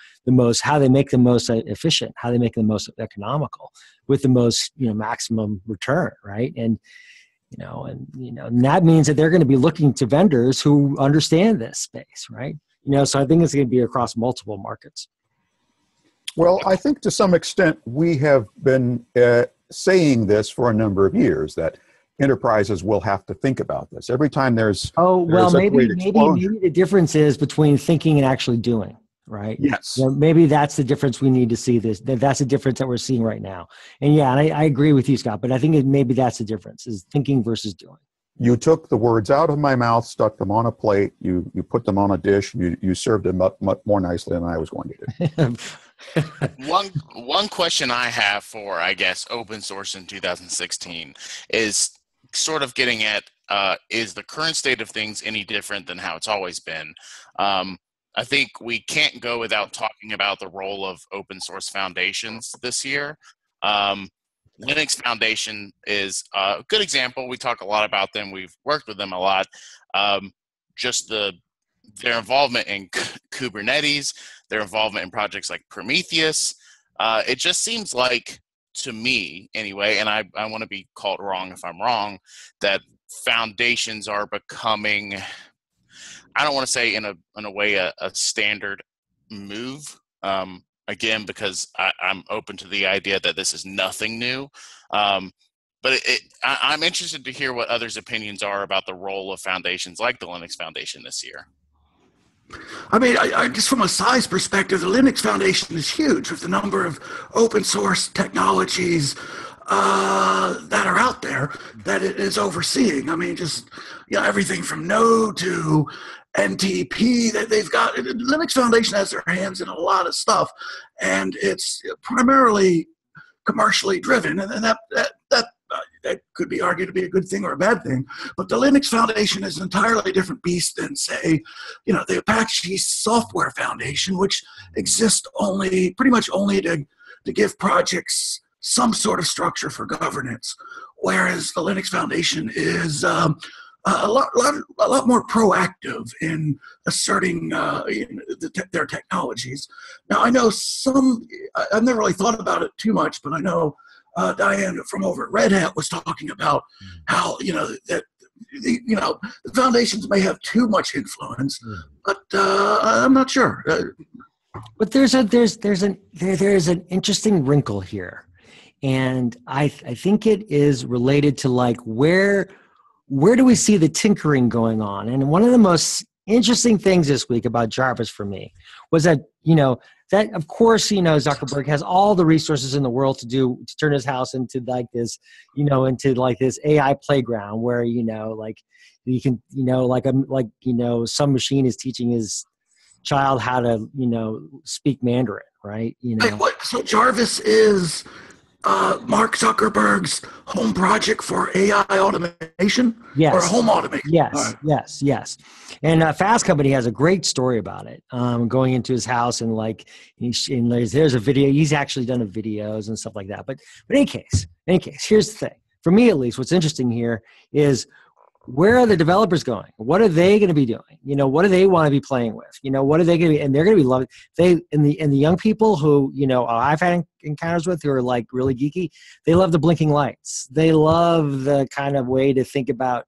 how they make the most efficient, how they make them most economical with the most, maximum return, right? And that means that they're going to be looking to vendors who understand this space, right? So I think it's going to be across multiple markets. Well, I think to some extent we have been saying this for a number of years, that enterprises will have to think about this every time there's maybe the difference is between thinking and actually doing, right? Yes. Maybe that's the difference we need to see this. That's the difference that we're seeing right now. And yeah, and I agree with you, Scott, but I think maybe that's the difference, is thinking versus doing. You took the words out of my mouth, stuck them on a plate, you put them on a dish, you served them up much more nicely than I was going to do. One question I have for, I guess, open source in 2016 is sort of getting at, is the current state of things any different than how it's always been? I think we can't go without talking about the role of open source foundations this year. Linux Foundation is a good example. We talk a lot about them. We've worked with them a lot. Just their involvement in Kubernetes, their involvement in projects like Prometheus. It just seems like, to me anyway, and I want to be called wrong if I'm wrong, that foundations are becoming, I don't want to say in a way a standard move. Again, because I'm open to the idea that this is nothing new. But I'm interested to hear what others' opinions are about the role of foundations like the Linux Foundation this year. I mean, I just from a size perspective, the Linux Foundation is huge with the number of open source technologies that are out there that it is overseeing. I mean, just everything from Node to NTP that they've got. The Linux Foundation has their hands in a lot of stuff, and it's primarily commercially driven, and that that could be argued to be a good thing or a bad thing. But the Linux Foundation is an entirely different beast than, say, the Apache Software Foundation, which exists pretty much only to give projects some sort of structure for governance, whereas the Linux Foundation is a lot more proactive in asserting their technologies. Now, I know I've never really thought about it too much, but I know Diane from over at Red Hat was talking about how, that the foundations may have too much influence, but I'm not sure. But there's an interesting wrinkle here, and I think it is related to like where do we see the tinkering going on? And one of the most interesting things this week about Jarvis for me was that that of course Zuckerberg has all the resources in the world to turn his house into like this this AI playground where like you can some machine is teaching his child how to speak Mandarin, right? Wait, what? So Jarvis is Mark Zuckerberg's home project for AI automation? Yes. Or home automation? Yes, right. yes. And Fast Company has a great story about it. Going into his house and there's a video. He's actually done videos and stuff like that. But in any case, here's the thing. For me, at least, what's interesting here is where are the developers going? What are they going to be doing? What do they want to be playing with? What are they going to be? And they're going to be loving. The young people who I've had encounters with who are like really geeky. They love the blinking lights. They love the kind of way to think about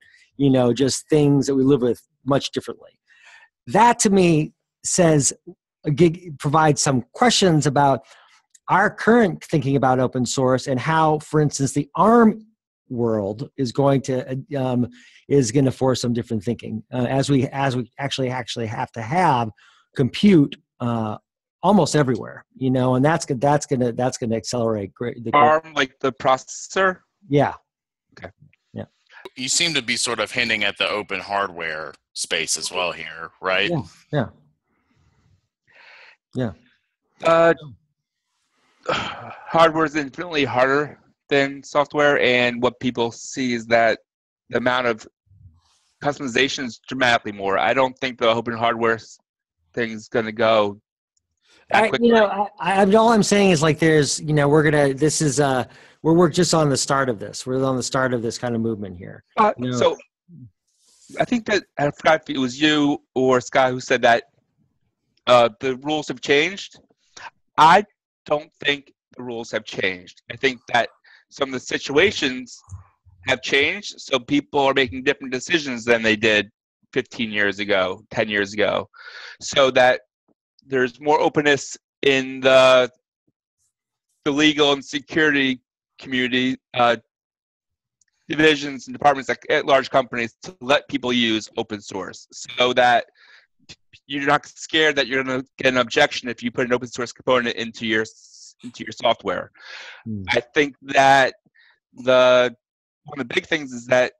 just things that we live with much differently. That to me provides some questions about our current thinking about open source and how, for instance, the ARM world is going to force some different thinking as we actually have to have compute almost everywhere, and that's gonna accelerate the ARM, like the processor. Yeah. Okay. Yeah. You seem to be sort of hinting at the open hardware space as well here, right? Yeah. Hardware is infinitely harder than software, and what people see is that the amount of customization is dramatically more. I don't think the open hardware thing is going to go that quickly. All I'm saying is like there's we're just on the start of this. We're on the start of this kind of movement here. So I think that, I forgot if it was you or Scott who said that the rules have changed. I don't think the rules have changed. I think that some of the situations have changed, so people are making different decisions than they did 15 years ago, 10 years ago, so that there's more openness in the legal and security community, divisions and departments at large companies to let people use open source, so that you're not scared that you're going to get an objection if you put an open source component into your software. I think that one of the big things is that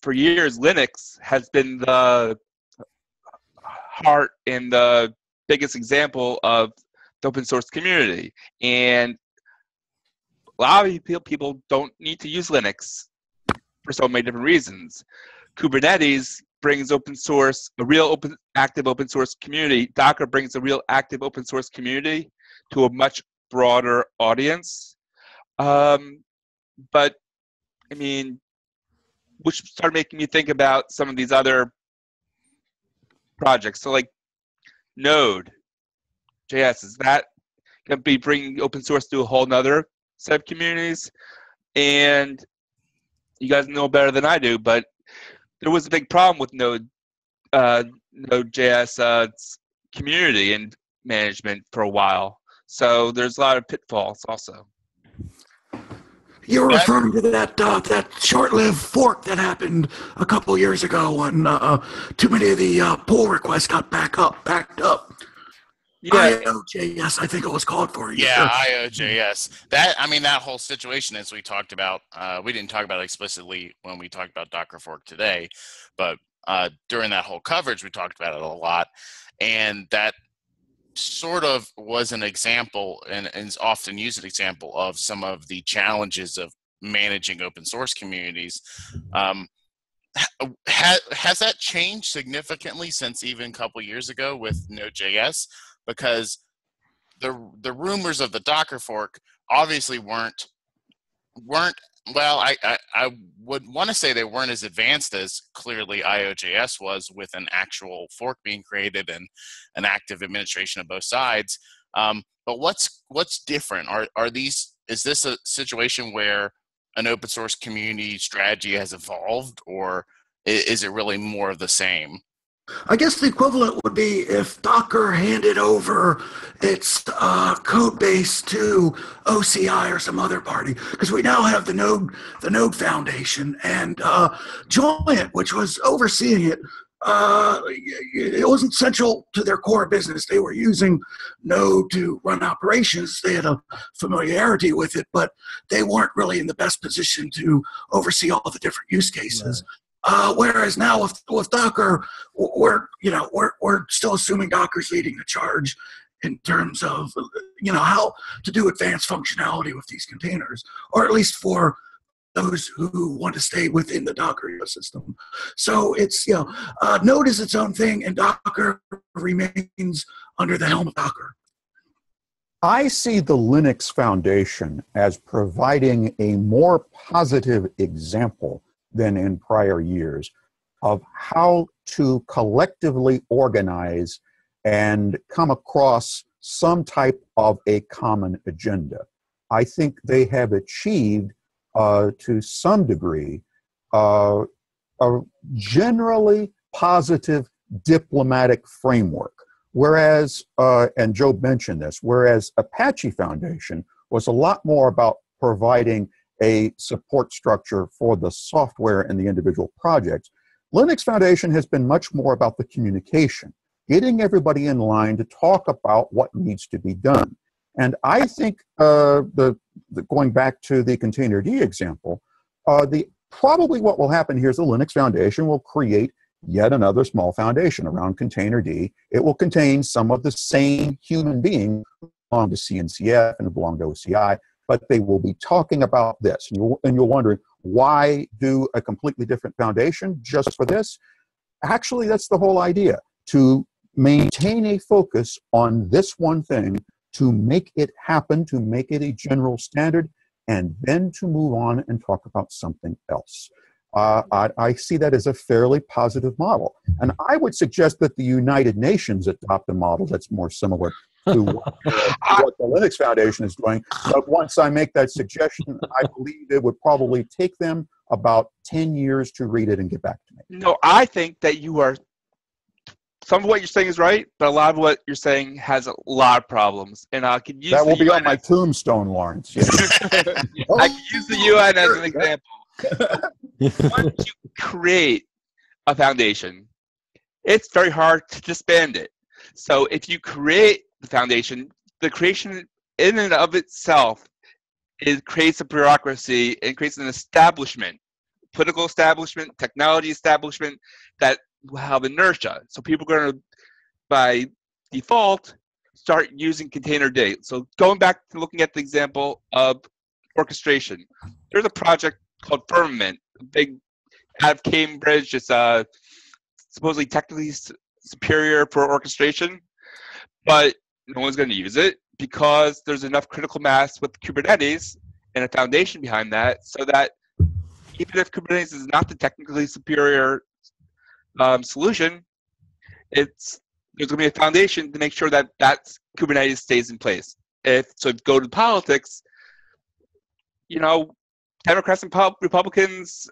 for years Linux has been the heart and the biggest example of the open source community, and a lot of people don't need to use Linux for so many different reasons. Kubernetes brings open source, a real active open source community. Docker brings a real active open source community to a much broader audience. But I mean, which started making me think about some of these other projects. So like Node.js, is that going to be bringing open source to a whole nother set of communities? And you guys know better than I do, but there was a big problem with Node.js community and management for a while. So there's a lot of pitfalls also. You're referring to that short-lived fork that happened a couple years ago when too many of the pull requests got backed up. Yeah. IOJS, I think it was called for. Yeah, IOJS. That whole situation, as we talked about, we didn't talk about it explicitly when we talked about Docker Fork today, but during that whole coverage, we talked about it a lot, and that sort of was an example and is often used an example of some of the challenges of managing open source communities. Has that changed significantly since even a couple years ago with Node.js? Because the rumors of the Docker fork obviously weren't well. I would want to say they weren't as advanced as clearly IOJS was, with an actual fork being created and an active administration of both sides. But what's different? Is this a situation where an open source community strategy has evolved, or is it really more of the same? I guess the equivalent would be if Docker handed over its code base to OCI or some other party, because we now have the Node Foundation, and Joint, which was overseeing it. It wasn't central to their core business. They were using Node to run operations. They had a familiarity with it, but they weren't really in the best position to oversee all the different use cases. Right. Whereas now with Docker, we're still assuming Docker's leading the charge in terms of how to do advanced functionality with these containers, or at least for those who want to stay within the Docker ecosystem. So it's, Node is its own thing, and Docker remains under the helm of Docker. I see the Linux Foundation as providing a more positive example than in prior years of how to collectively organize and come across some type of a common agenda. I think they have achieved to some degree, a generally positive diplomatic framework. Whereas, and Joab mentioned this, whereas Apache Foundation was a lot more about providing a support structure for the software and the individual projects, Linux Foundation has been much more about the communication, getting everybody in line to talk about what needs to be done. And I think going back to the Containerd example, probably what will happen here is the Linux Foundation will create yet another small foundation around Containerd. It will contain some of the same human beings who belong to CNCF and who belong to OCI, but they will be talking about this. And you're wondering, why do a completely different foundation just for this? Actually, that's the whole idea, to maintain a focus on this one thing, to make it happen, to make it a general standard, and then to move on and talk about something else. I see that as a fairly positive model. And I would suggest that the United Nations adopt a model that's more similar to what the Linux Foundation is doing. But once I make that suggestion, I believe it would probably take them about 10 years to read it and get back to me. No, I think that some of what you're saying is right, but a lot of what you're saying has a lot of problems. And I could use that will be on my tombstone, Lawrence. Yeah. I could use the UN as an example. Once you create a foundation, it's very hard to disband it. So if you create the foundation, the creation in and of itself creates a bureaucracy and creates an establishment, political establishment, technology establishment that will have inertia. So people are going to, by default, start using Containerd. So going back to looking at the example of orchestration, there's a project called Firmament, big out of Cambridge. It's supposedly technically superior for orchestration, but no one's going to use it because there's enough critical mass with Kubernetes and a foundation behind that, so that even if Kubernetes is not the technically superior solution, there's going to be a foundation to make sure that Kubernetes stays in place. If you go to politics, Democrats and Republicans,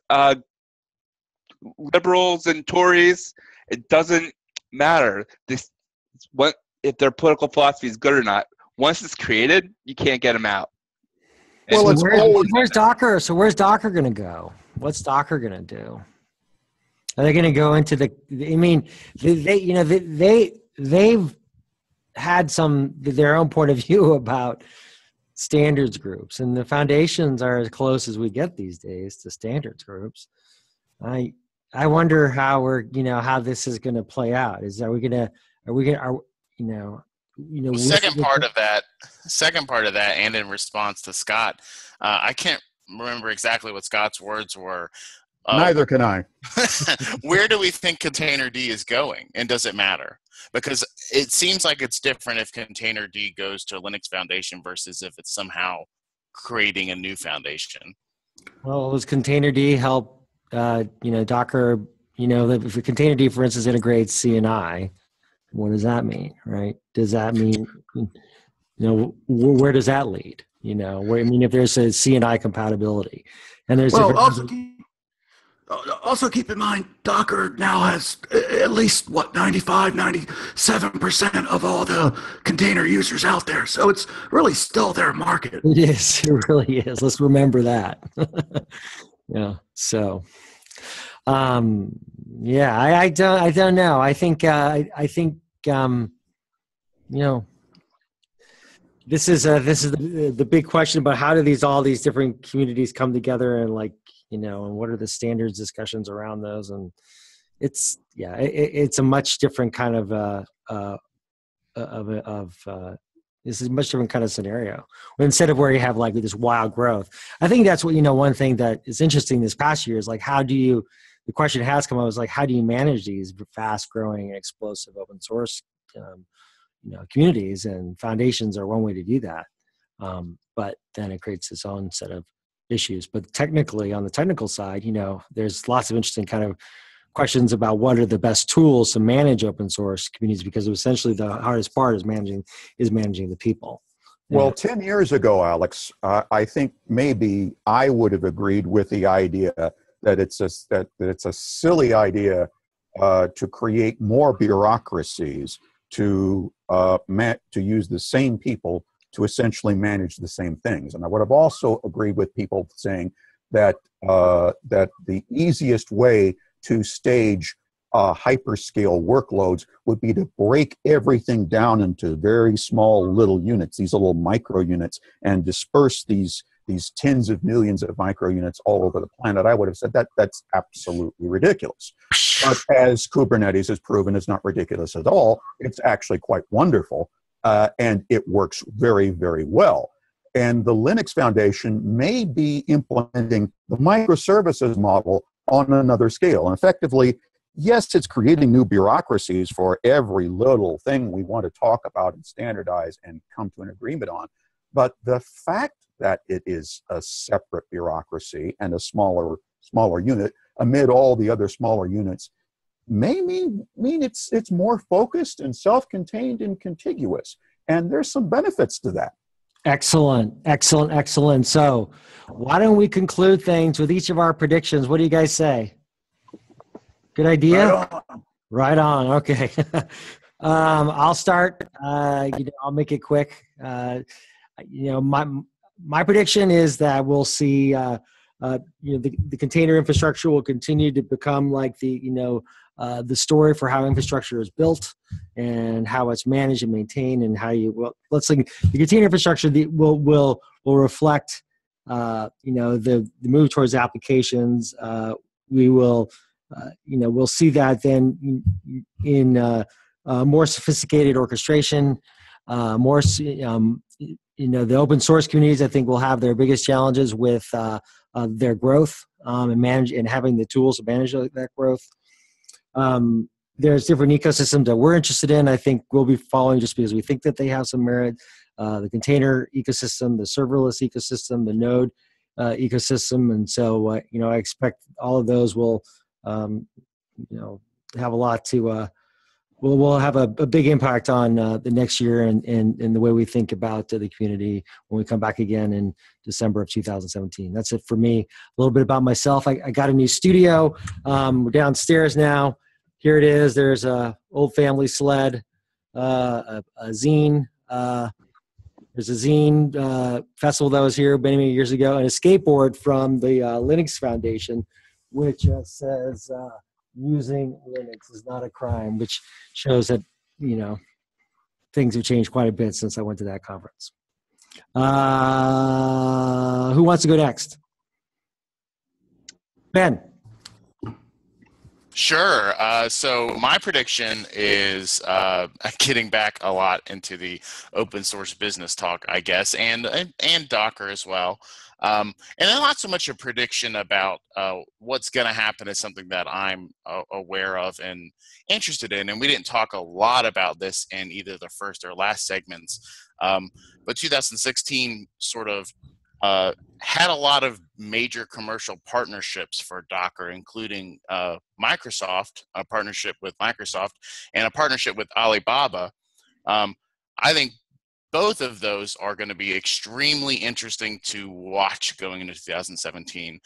liberals and Tories, it doesn't matter. If their political philosophy is good or not. Once it's created, you can't get them out. Well, where's Docker? So where's Docker going to go? What's Docker going to do? Are they going to go into they've had their own point of view about standards groups, and the foundations are as close as we get these days to standards groups. I wonder how how this is going to play out. Second part of that, and in response to Scott, I can't remember exactly what Scott's words were. Neither can I. Where do we think Container D is going, and does it matter? Because it seems like it's different if Container D goes to Linux Foundation versus if it's somehow creating a new foundation. Well, does Container D help, Docker, if a Container D, for instance, integrates CNI, what does that mean, right? Does that mean, where does that lead? If there's a CNI compatibility, and there's also keep in mind, Docker now has at least 97% of all the container users out there. So it's really still their market. It is. It really is. Let's remember that. Yeah. So, I don't know. I think this is the big question about how do all these different communities come together, and and what are the standards discussions around those? And it's a much different kind of this is a much different kind of scenario. Instead of where you have this wild growth, I think that's what one thing that is interesting this past year is the question has come up is how do you manage these fast growing and explosive open source communities, and foundations are one way to do that. But then it creates its own set of issues. But technically, on the technical side, there's lots of interesting kind of questions about what are the best tools to manage open source communities, because essentially the hardest part is managing the people. Well, 10 years ago, Alex, I think maybe I would have agreed with the idea that it's a silly idea to create more bureaucracies to use the same people to essentially manage the same things. And I would have also agreed with people saying that that the easiest way to stage hyperscale workloads would be to break everything down into very small little units, these little micro units, and disperse these tens of millions of micro units all over the planet. I would have said that's absolutely ridiculous. But as Kubernetes has proven, it's not ridiculous at all. It's actually quite wonderful. And it works very, very well. And the Linux Foundation may be implementing the microservices model on another scale. And effectively, yes, it's creating new bureaucracies for every little thing we want to talk about and standardize and come to an agreement on. But the fact that it is a separate bureaucracy and a smaller unit amid all the other smaller units may mean it's more focused and self-contained and contiguous. And there's some benefits to that. Excellent. So why don't we conclude things with each of our predictions? What do you guys say? Good idea? Right on. Okay. I'll start. I'll make it quick. My prediction is that we'll see the container infrastructure will continue to become like the story for how infrastructure is built and how it's managed and maintained, and how the container infrastructure will reflect the move towards applications. We will we'll see that then in more sophisticated orchestration, the open source communities, I think, will have their biggest challenges with their growth and having the tools to manage that growth. There's different ecosystems that we're interested in. I think we'll be following just because we think that they have some merit. The container ecosystem, the serverless ecosystem, the node ecosystem, and so I expect all of those will have a lot to. We'll have a big impact on the next year and the way we think about the community when we come back again in December of 2017. That's it for me. A little bit about myself. I got a new studio. We're downstairs now. Here it is. There's a old family sled, a zine. There's a zine festival that was here many years ago, and a skateboard from the Linux Foundation, which says using Linux is not a crime, which shows that things have changed quite a bit since I went to that conference. Who wants to go next? Ben. Sure. So my prediction is getting back a lot into the open source business talk, I guess, and Docker as well. And then not so much a prediction about what's going to happen is something that I'm aware of and interested in. And we didn't talk a lot about this in either the first or last segments. But 2016 sort of had a lot of major commercial partnerships for Docker, including Microsoft, a partnership with Microsoft, and a partnership with Alibaba. I think both of those are going to be extremely interesting to watch going into 2017.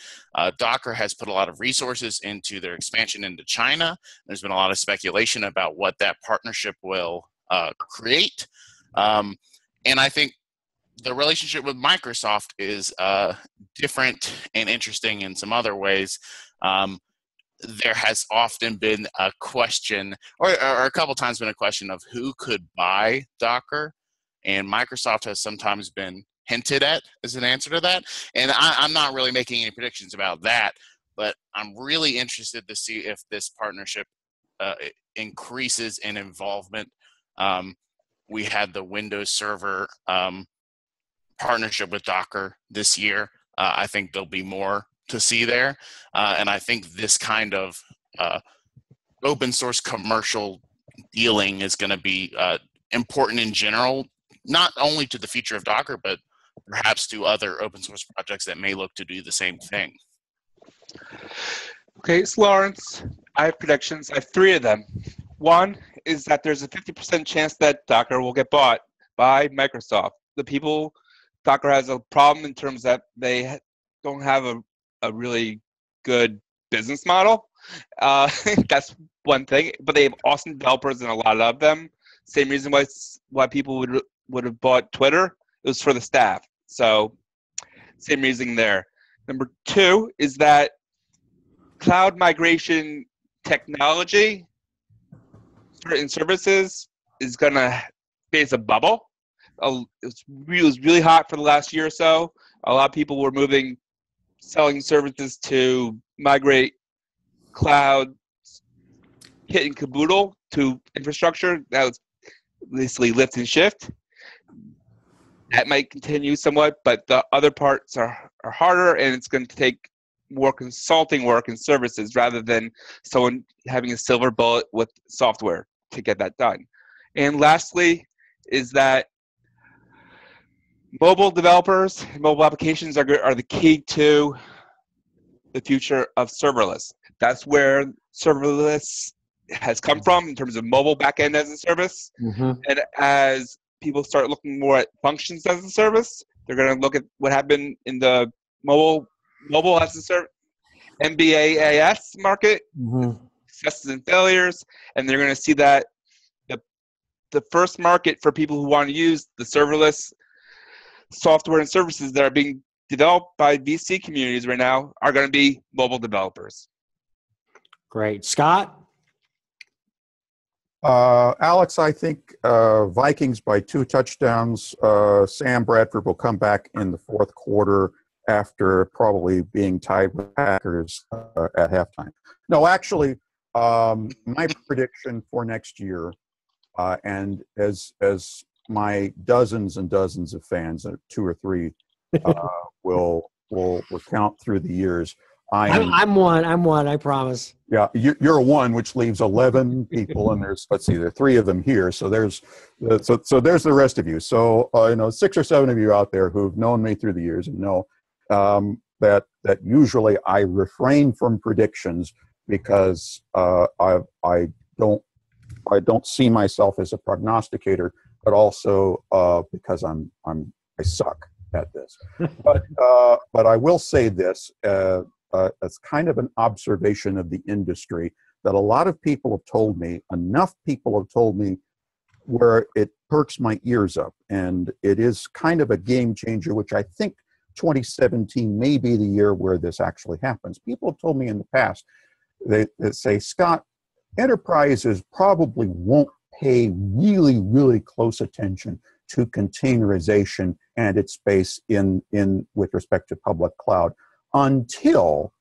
Docker has put a lot of resources into their expansion into China. There's been a lot of speculation about what that partnership will create. And I think the relationship with Microsoft is different and interesting in some other ways. There has often been a question, or a couple times been a question of who could buy Docker, and Microsoft has sometimes been hinted at as an answer to that. And I'm not really making any predictions about that, but I'm really interested to see if this partnership increases in involvement. We had the Windows Server partnership with Docker this year. I think there'll be more to see there. And I think this kind of open source commercial dealing is going to be important in general, not only to the future of Docker, but perhaps to other open source projects that may look to do the same thing. Okay, so Lawrence, I have predictions. I have 3 of them. One is that there's a 50% chance that Docker will get bought by Microsoft. Docker has a problem in terms that they don't have a really good business model. That's one thing, but they have awesome developers and a lot of them. Same reason why people would have bought Twitter. It was for the staff. So same reason there. Number 2 is that cloud migration technology, certain services, is going to face a bubble. It was really hot for the last year or so. A lot of people were selling services to migrate cloud hit and caboodle to infrastructure. That was basically lift and shift. That might continue somewhat, but the other parts are harder, and it's going to take more consulting work and services rather than someone having a silver bullet with software to get that done. And lastly is that mobile developers and mobile applications are the key to the future of serverless. That's where serverless has come from in terms of mobile backend as a service. Mm-hmm. And as people start looking more at functions as a service, they're going to look at what happened in the mobile as a service, MBAS market, successes and failures, and they're going to see that the first market for people who want to use the serverless software and services that are being developed by VC communities right now are going to be mobile developers. Great. Scott? Alex, I think Vikings by 2 touchdowns. Sam Bradford will come back in the 4th quarter after probably being tied with Packers at halftime. No, actually, my prediction for next year, and as my dozens and dozens of fans, 2 or 3, will count through the years. I'm one. I promise. Yeah, you're 1, which leaves 11 people, and there are 3 of them here. So there's the rest of you. So 6 or 7 of you out there who've known me through the years and know that usually I refrain from predictions because I don't see myself as a prognosticator, but also because I suck at this. But I will say this as kind of an observation of the industry that a lot of people have told me, enough people have told me where it perks my ears up, and it is kind of a game changer, which I think 2017 may be the year where this actually happens. People have told me in the past, they say, Scott, enterprises probably won't pay really, really close attention to containerization and its space in with respect to public cloud until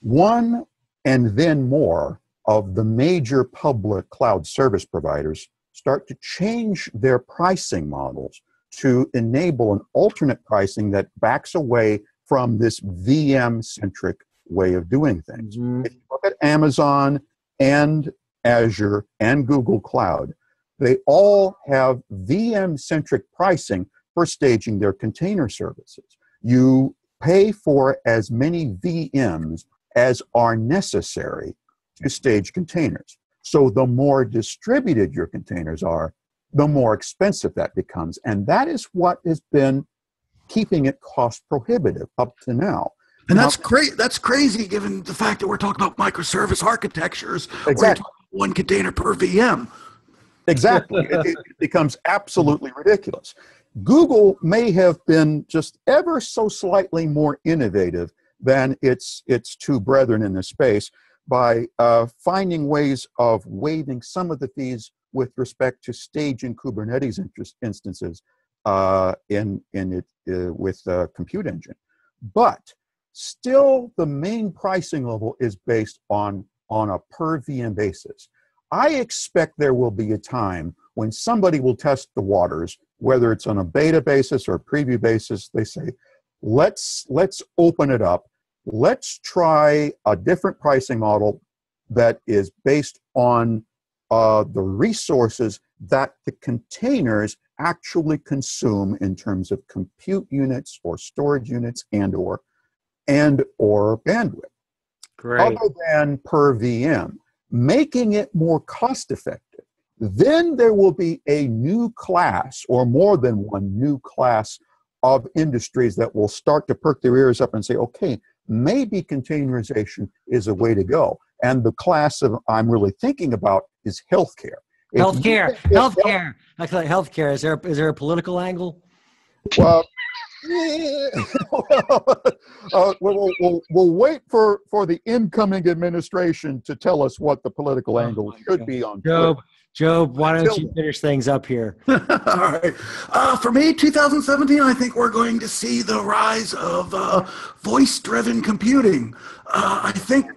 1 and then more of the major public cloud service providers start to change their pricing models to enable an alternate pricing that backs away from this VM-centric way of doing things. If you look at Amazon and Azure and Google Cloud, they all have VM-centric pricing for staging their container services. You pay for as many VMs as are necessary to stage containers. So the more distributed your containers are, the more expensive that becomes. And that is what has been keeping it cost prohibitive up to now. And that's great. That's crazy given the fact that we're talking about microservice architectures. Exactly. Where you're talking one container per VM. Exactly. It becomes absolutely ridiculous. Google may have been just ever so slightly more innovative than its two brethren in this space by finding ways of waiving some of the fees with respect to staging Kubernetes instances with Compute Engine. But still, the main pricing level is based on a per VM basis. I expect there will be a time when somebody will test the waters, whether it's on a beta basis or a preview basis. They say, let's open it up. Let's try a different pricing model that is based on the resources that the containers actually consume in terms of compute units or storage units and or bandwidth. Great. Other than per VM, making it more cost effective. Then there will be a new class or more than one new class of industries that will start to perk their ears up and say, okay, maybe containerization is a way to go. And the class of I'm really thinking about is healthcare. Healthcare. I call it healthcare. Is there a political angle? Well, we'll wait for the incoming administration to tell us what the political angle should be on. Joab, why don't you finish things up here? All right. For me, 2017, I think we're going to see the rise of voice-driven computing. I think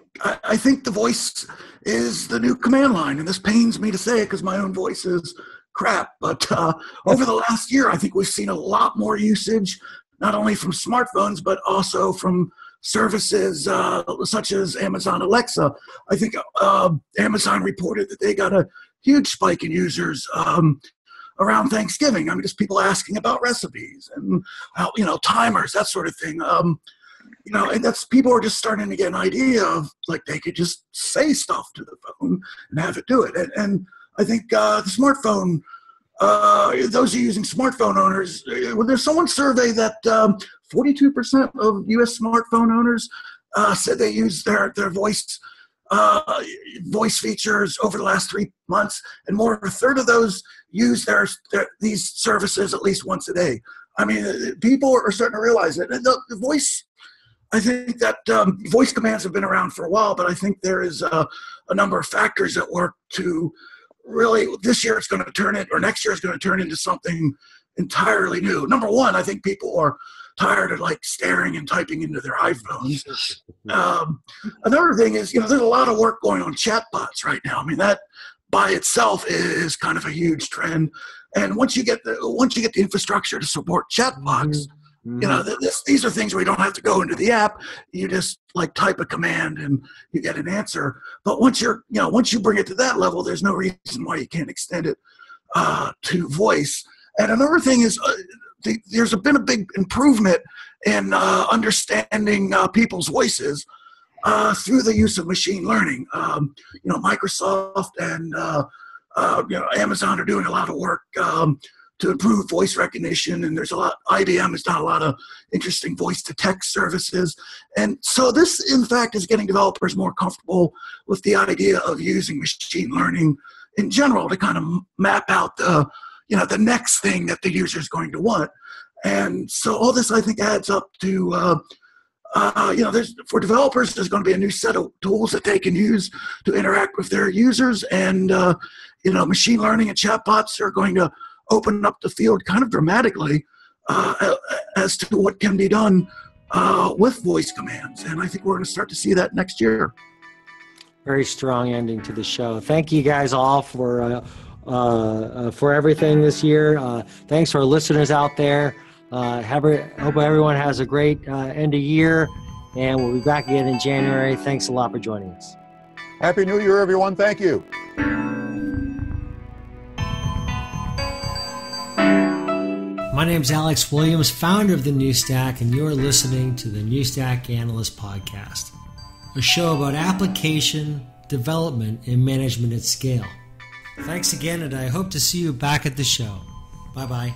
the voice is the new command line, and this pains me to say it because my own voice is crap. But over the last year, I think we've seen a lot more usage, not only from smartphones, but also from services such as Amazon Alexa. I think Amazon reported that they got a huge spike in users around Thanksgiving. I mean, just people asking about recipes and timers, that sort of thing. And that's people are just starting to get an idea of like they could just say stuff to the phone and have it do it. And I think the smartphone, those are using smartphone owners. There's someone survey that 42% of U.S. smartphone owners said they use their voice features over the last 3 months, and more than a third of those use these services at least once a day. I mean, people are starting to realize it. And the voice, I think that voice commands have been around for a while, but I think there is a number of factors at work to really, this year it's going to turn it, or next year it's going to turn into something entirely new. Number one, I think people are tired of like staring and typing into their iPhones. Another thing is, there's a lot of work going on chatbots right now. I mean, that by itself is kind of a huge trend. And once you get the infrastructure to support chatbots, these are things where you don't have to go into the app. You just like type a command and you get an answer. But once you bring it to that level, there's no reason why you can't extend it to voice. And another thing is, there's been a big improvement in understanding people's voices through the use of machine learning. Microsoft and Amazon are doing a lot of work to improve voice recognition, and IBM has done a lot of interesting voice-to-text services. And so this, in fact, is getting developers more comfortable with the idea of using machine learning in general to kind of map out the next thing that the user is going to want. And so all this, I think, adds up to, for developers, there's going to be a new set of tools that they can use to interact with their users. And, machine learning and chatbots are going to open up the field kind of dramatically as to what can be done with voice commands. And I think we're going to start to see that next year. Very strong ending to the show. Thank you guys all for everything this year. Thanks to our listeners out there. Hope everyone has a great end of year, and we'll be back again in January. Thanks a lot for joining us. Happy New Year, everyone. Thank you. My name is Alex Williams, founder of The New Stack, and you're listening to the New Stack Analyst Podcast, a show about application, development, and management at scale. Thanks again, and I hope to see you back at the show. Bye-bye.